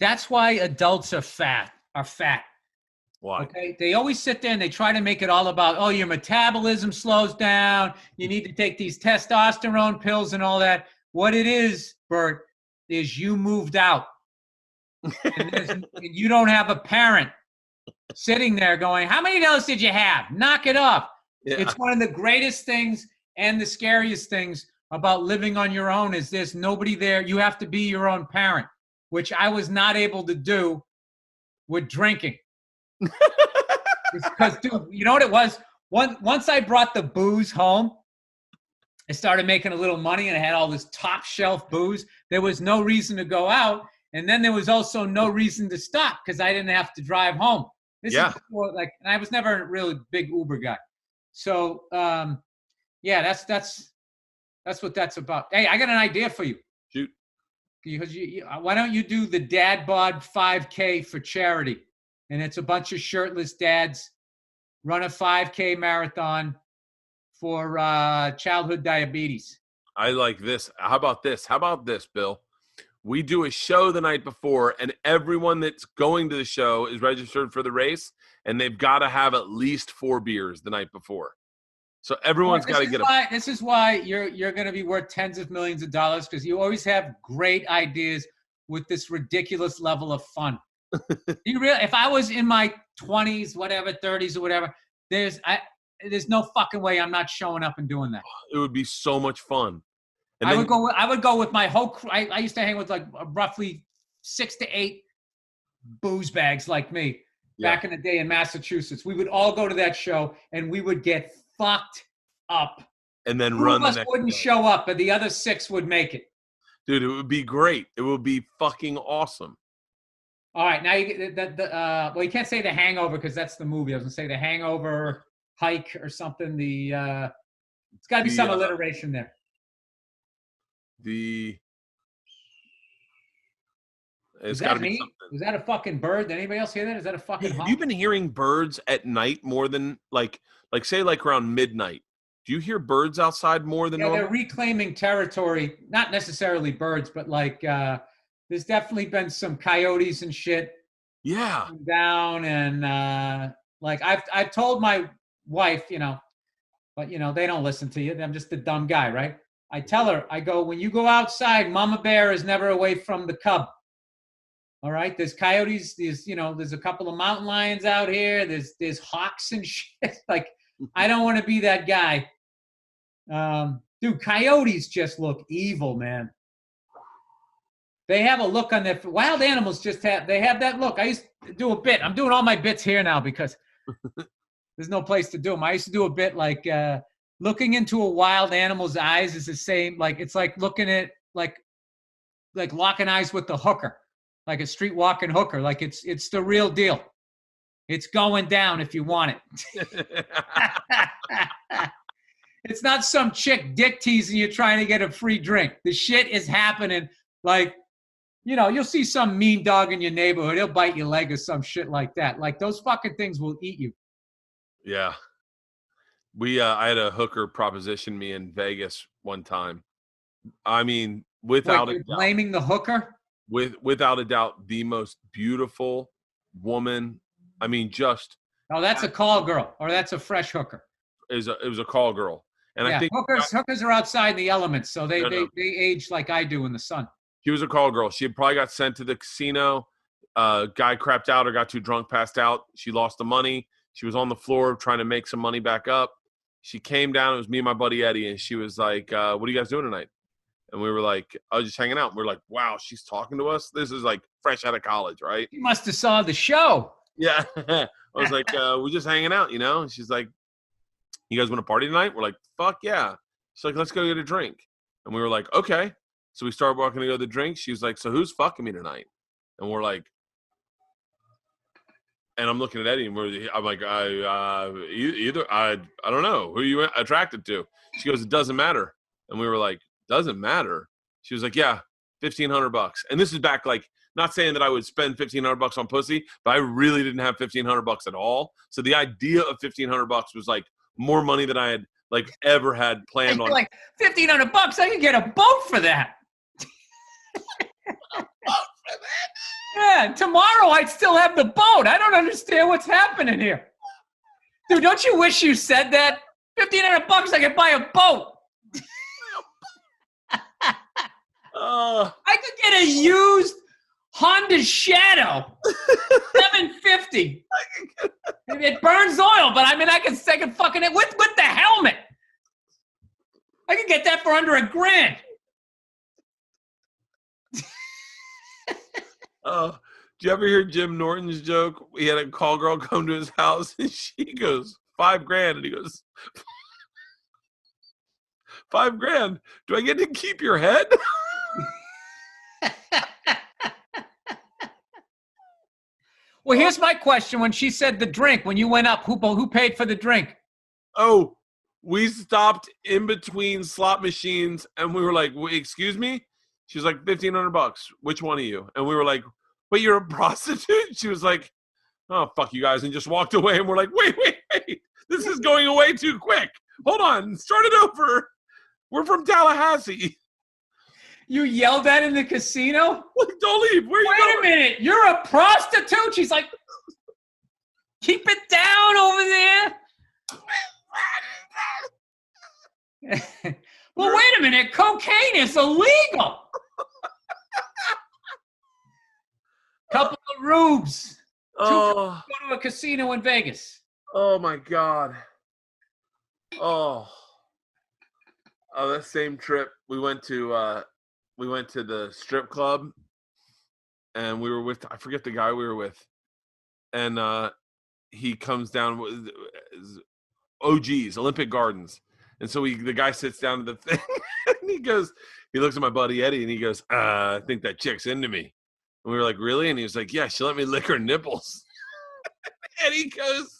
That's why adults are fat. Why? Okay, they always sit there and they try to make it all about, oh, your metabolism slows down. You need to take these testosterone pills and all that. What it is, Bert, is you moved out. And you don't have a parent sitting there going, how many of those did you have? Knock it off. Yeah. It's one of the greatest things and the scariest things about living on your own is there's nobody there. You have to be your own parent, which I was not able to do with drinking. Because, dude, you know what it was? Once I brought the booze home, I started making a little money and I had all this top shelf booze. There was no reason to go out. And then there was also no reason to stop because I didn't have to drive home. This is before, and I was never a really big Uber guy. So, that's what that's about. Hey, I got an idea for you. Shoot. Because why don't you do the Dad Bod 5K for charity? And it's a bunch of shirtless dads run a 5K marathon for childhood diabetes. I like this. How about this, Bill? We do a show the night before, and everyone that's going to the show is registered for the race, and they've got to have at least 4 beers the night before. So everyone's got to get This is why you're going to be worth tens of millions of dollars, because you always have great ideas with this ridiculous level of fun. If I was in my 20s, whatever, 30s or whatever, there's no fucking way I'm not showing up and doing that. It would be so much fun. And I would go with my whole crew. I used to hang with like roughly 6 to 8 booze bags like me back in the day in Massachusetts. We would all go to that show and we would get fucked up. And then Two run of us wouldn't show up, but the other 6 would make it. Dude, it would be great. It would be fucking awesome. All right, now you get well, you can't say The Hangover because that's the movie. I was gonna say The Hangover Hike or something. It's got to be some alliteration there. It's got to be something. Was that a fucking bird? Did anybody else hear that? Is that a fucking Have you been hearing birds at night more than like say like around midnight? Do you hear birds outside more than normal? They're reclaiming territory, not necessarily birds, but like there's definitely been some coyotes and shit. Yeah. Down and like I've told my wife, but they don't listen to you. I'm just a dumb guy, right? I tell her, I go, when you go outside, Mama Bear is never away from the cub. All right, there's coyotes. There's a couple of mountain lions out here. There's hawks and shit. Like, I don't want to be that guy. Dude, coyotes just look evil, man. They have a look on their wild animals. They have that look. I used to do a bit. I'm doing all my bits here now because There's no place to do them. I used to do a bit like looking into a wild animal's eyes is the same. Like it's like looking at like locking eyes with the hooker, like a street walking hooker. Like it's the real deal. It's going down if you want it. It's not some chick dick teasing you trying to get a free drink. The shit is happening. Like, you know, you'll see some mean dog in your neighborhood. He'll bite your leg or some shit like that. Like those fucking things will eat you. Yeah. I had a hooker proposition me in Vegas one time. I mean, without a doubt, blaming the hooker? Without a doubt, the most beautiful woman. I mean, just. Oh, that's a call girl, or that's a fresh hooker. It was a call girl. And yeah, I think hookers are outside in the elements, so they age like I do in the sun. She was a call girl. She probably got sent to the casino. Guy crapped out or got too drunk, passed out. She lost the money. She was on the floor trying to make some money back up. She came down. It was me and my buddy Eddie, and she was like, what are you guys doing tonight? And we were like, I was just hanging out. We were like, wow, she's talking to us? This is like fresh out of college, right? You must have saw the show. Yeah. I was like, we're just hanging out, you know? And she's like, you guys want to party tonight? We're like, fuck yeah. She's like, let's go get a drink. And we were like, okay. So we started walking to go to the drink. She was like, so who's fucking me tonight? And we're like, and I'm looking at Eddie, and I'm like, I don't know. Who are you attracted to? She goes, it doesn't matter. And we were like, doesn't matter? She was like, yeah, $1,500. And this is back, like, not saying that I would spend $1,500 on pussy, but I really didn't have $1,500 at all. So the idea of $1,500 was like more money than I had like ever had planned on. Like $1,500, I could get a boat for that. Yeah, tomorrow I'd still have the boat. I don't understand what's happening here. Dude, don't you wish you said that? $1,500, I could buy a boat. I could get a used Honda Shadow, $750. It burns oil, but I mean, I can fucking it with the helmet. I could get that for under $1,000. Oh, did you ever hear Jim Norton's joke? He had a call girl come to his house, and she goes, $5,000, and he goes, $5,000. Do I get to keep your head? Well, here's my question. When she said the drink, when you went up, who paid for the drink? Oh, we stopped in between slot machines, and we were like, wait, excuse me? She was like, $1,500. Which one of you? And we were like, wait, you're a prostitute? She was like, oh, fuck you guys, and just walked away. And we're like, wait. This is going away too quick. Hold on. Start it over. We're from Tallahassee. You yelled at in the casino? Don't leave. Where are you going? Wait a minute. You're a prostitute? She's like, keep it down over there. Well, wait a minute. Cocaine is illegal. Couple of rubes. Oh. Go to a casino in Vegas. Oh, my God. Oh, that same trip, we went to the strip club, and we were with, I forget the guy we were with, and he comes down with OGs, Olympic Gardens, and so the guy sits down to the thing, and he looks at my buddy Eddie, and he goes, I think that chick's into me. And we were like, really? And he was like, yeah, she let me lick her nipples. And he goes,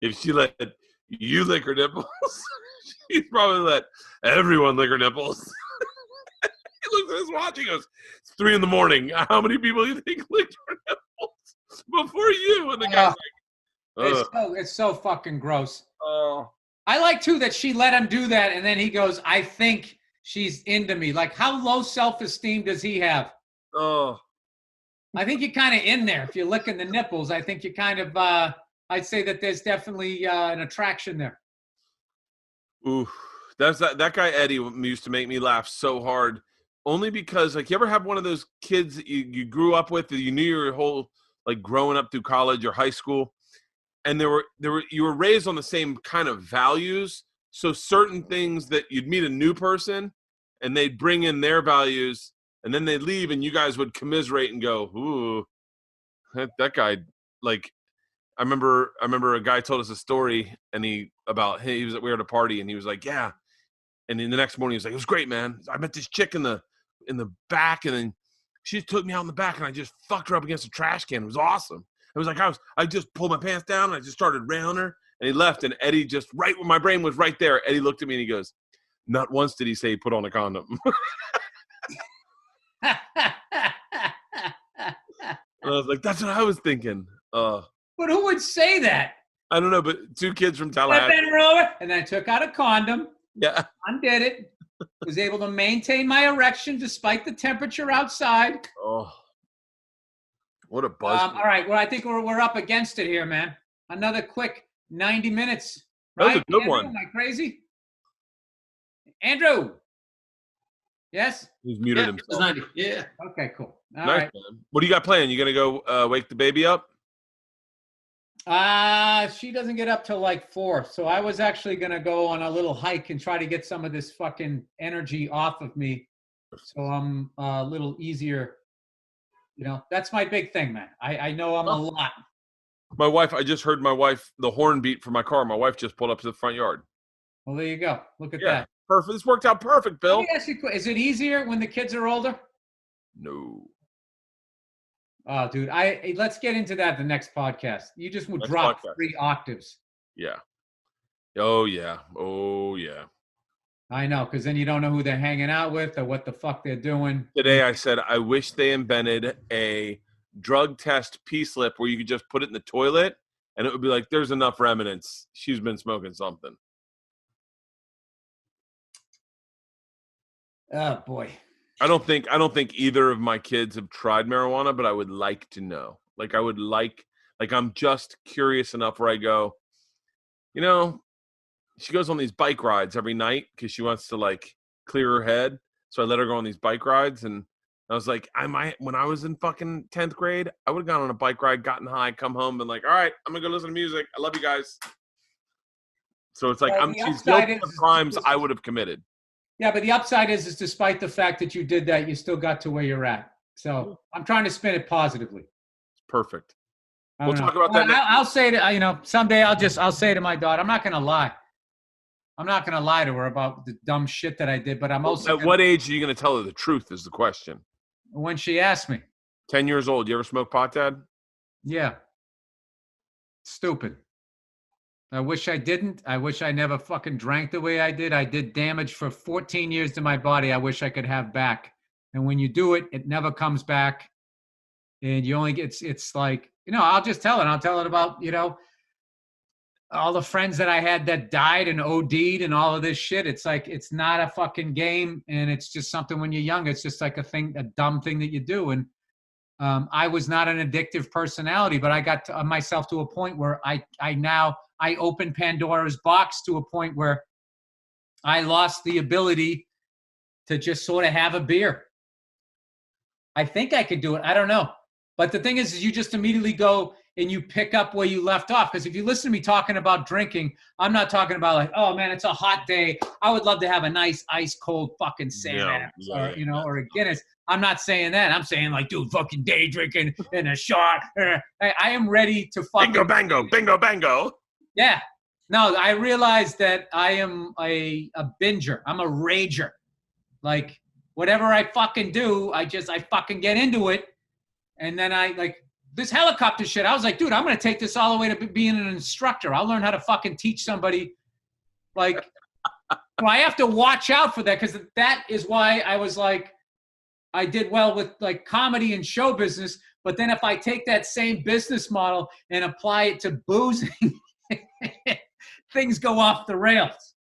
if she let you lick her nipples, she's probably let everyone lick her nipples. He looks at his watch. He goes, it's 3 a.m. How many people do you think licked her nipples before you? And the guy's like, it's so fucking gross. Oh. I like, too, that she let him do that, and then he goes, I think she's into me. Like, how low self-esteem does he have? Oh. I think you're kind of in there. If you're licking the nipples, I think you're kind of, I'd say that there's definitely an attraction there. Ooh, that guy Eddie used to make me laugh so hard, only because, like, you ever have one of those kids that you grew up with, that you knew your whole, like, growing up through college or high school, and you were raised on the same kind of values, so certain things that you'd meet a new person, and they'd bring in their values, and then they'd leave, and you guys would commiserate and go, ooh, that guy, like, I remember a guy told us a story, and we were at a party, and he was like, yeah. And then the next morning, he was like, it was great, man. I met this chick in the back, and then she took me out in the back, and I just fucked her up against a trash can. It was awesome. It was like I just pulled my pants down, and I just started railing her, and he left, and Eddie just right when my brain was right there, Eddie looked at me, and he goes, not once did he say put on a condom. And I was like, that's what I was thinking. But who would say that? I don't know, but 2 kids from Tallahassee. And I took out a condom. Yeah. Undid it. Was able to maintain my erection despite the temperature outside. Oh, what a buzz. All right. Well, I think we're up against it here, man. Another quick 90 minutes. That was right? a good Andrew, one. Am I crazy? Andrew. Yes? He's muted Yeah, himself. it's 90. Yeah. Okay, cool. All Nice, right. man. What do you got planned? You going to go wake the baby up? She doesn't get up till like 4. So I was actually going to go on a little hike and try to get some of this fucking energy off of me. So I'm a little easier. You know, that's my big thing, man. I know I'm a lot. My wife, I just heard the horn beat for my car. My wife just pulled up to the front yard. Well, there you go. Look at Yeah, that. perfect. This worked out perfect, Bill. Let me ask you, is it easier when the kids are older? No. Oh, dude, let's get into that the next podcast. You just would Next drop podcast. 3 octaves. Yeah. Oh, yeah. Oh, yeah. I know, because then you don't know who they're hanging out with or what the fuck they're doing. Today I said, I wish they invented a drug test P-slip where you could just put it in the toilet and it would be like, there's enough remnants. She's been smoking something. Oh, boy. I don't think either of my kids have tried marijuana, but I would like to know. Like I'm just curious enough where I go, you know, she goes on these bike rides every night because she wants to like clear her head. So I let her go on these bike rides, and I was like, when I was in fucking 10th grade, I would have gone on a bike ride, gotten high, come home, and like, all right, I'm gonna go listen to music. I love you guys. So it's like she's guilty of crimes I would have committed. Yeah, but the upside is despite the fact that you did that, you still got to where you're at. So I'm trying to spin it positively. Perfect. We'll talk about that next I'll say to, someday I'll say to my daughter, I'm not going to lie. I'm not going to lie to her about the dumb shit that I did, but I'm also. At what age are you going to tell her the truth is the question. When she asked me. 10 years old. You ever smoke pot, Dad? Yeah. Stupid. I wish I didn't. I wish I never fucking drank the way I did. I did damage for 14 years to my body I wish I could have back. And when you do it, it never comes back. And you only get, it's like, I'll just tell it. I'll tell it about, all the friends that I had that died and OD'd and all of this shit. It's like, it's not a fucking game. And it's just something when you're young, it's just like a dumb thing that you do. And I was not an addictive personality, but I got myself to a point where I opened Pandora's box to a point where I lost the ability to just sort of have a beer. I think I could do it. I don't know. But the thing is you just immediately go and you pick up where you left off. Because if you listen to me talking about drinking, I'm not talking about like, oh man, it's a hot day. I would love to have a nice ice cold fucking Sam or a Guinness. I'm not saying that. I'm saying like, dude, fucking day drinking and a shot. I am ready to fucking. Bingo, bango. Yeah. No, I realize that I am a binger. I'm a rager. Like, whatever I fucking do, I fucking get into it. And then I, like, this helicopter shit, I was like, dude, I'm going to take this all the way to being an instructor. I'll learn how to fucking teach somebody. Like, well, I have to watch out for that because that is why I was like, I did well with, like, comedy and show business. But then if I take that same business model and apply it to boozing, things go off the rails.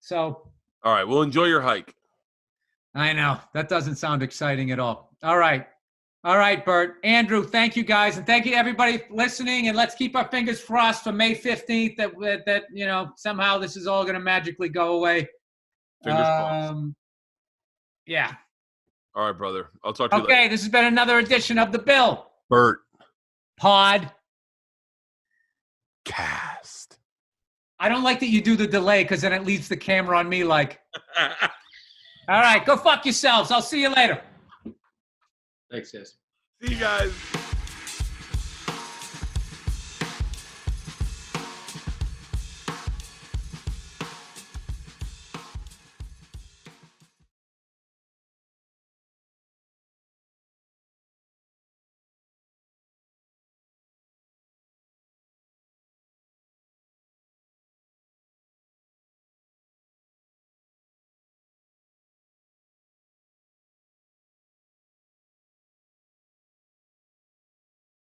So. All right. Well, enjoy your hike. I know. That doesn't sound exciting at all. All right. All right, Bert. Andrew, thank you guys. And thank you to everybody living. And let's keep our fingers crossed for May 15th that somehow this is all going to magically go away. Fingers crossed. Yeah. All right, brother. I'll talk to you later. Okay, this has been another edition of the Bill Bert Pod Cast. I don't like that you do the delay because then it leaves the camera on me like. All right, go fuck yourselves. I'll see you later. Thanks, guys. See you guys.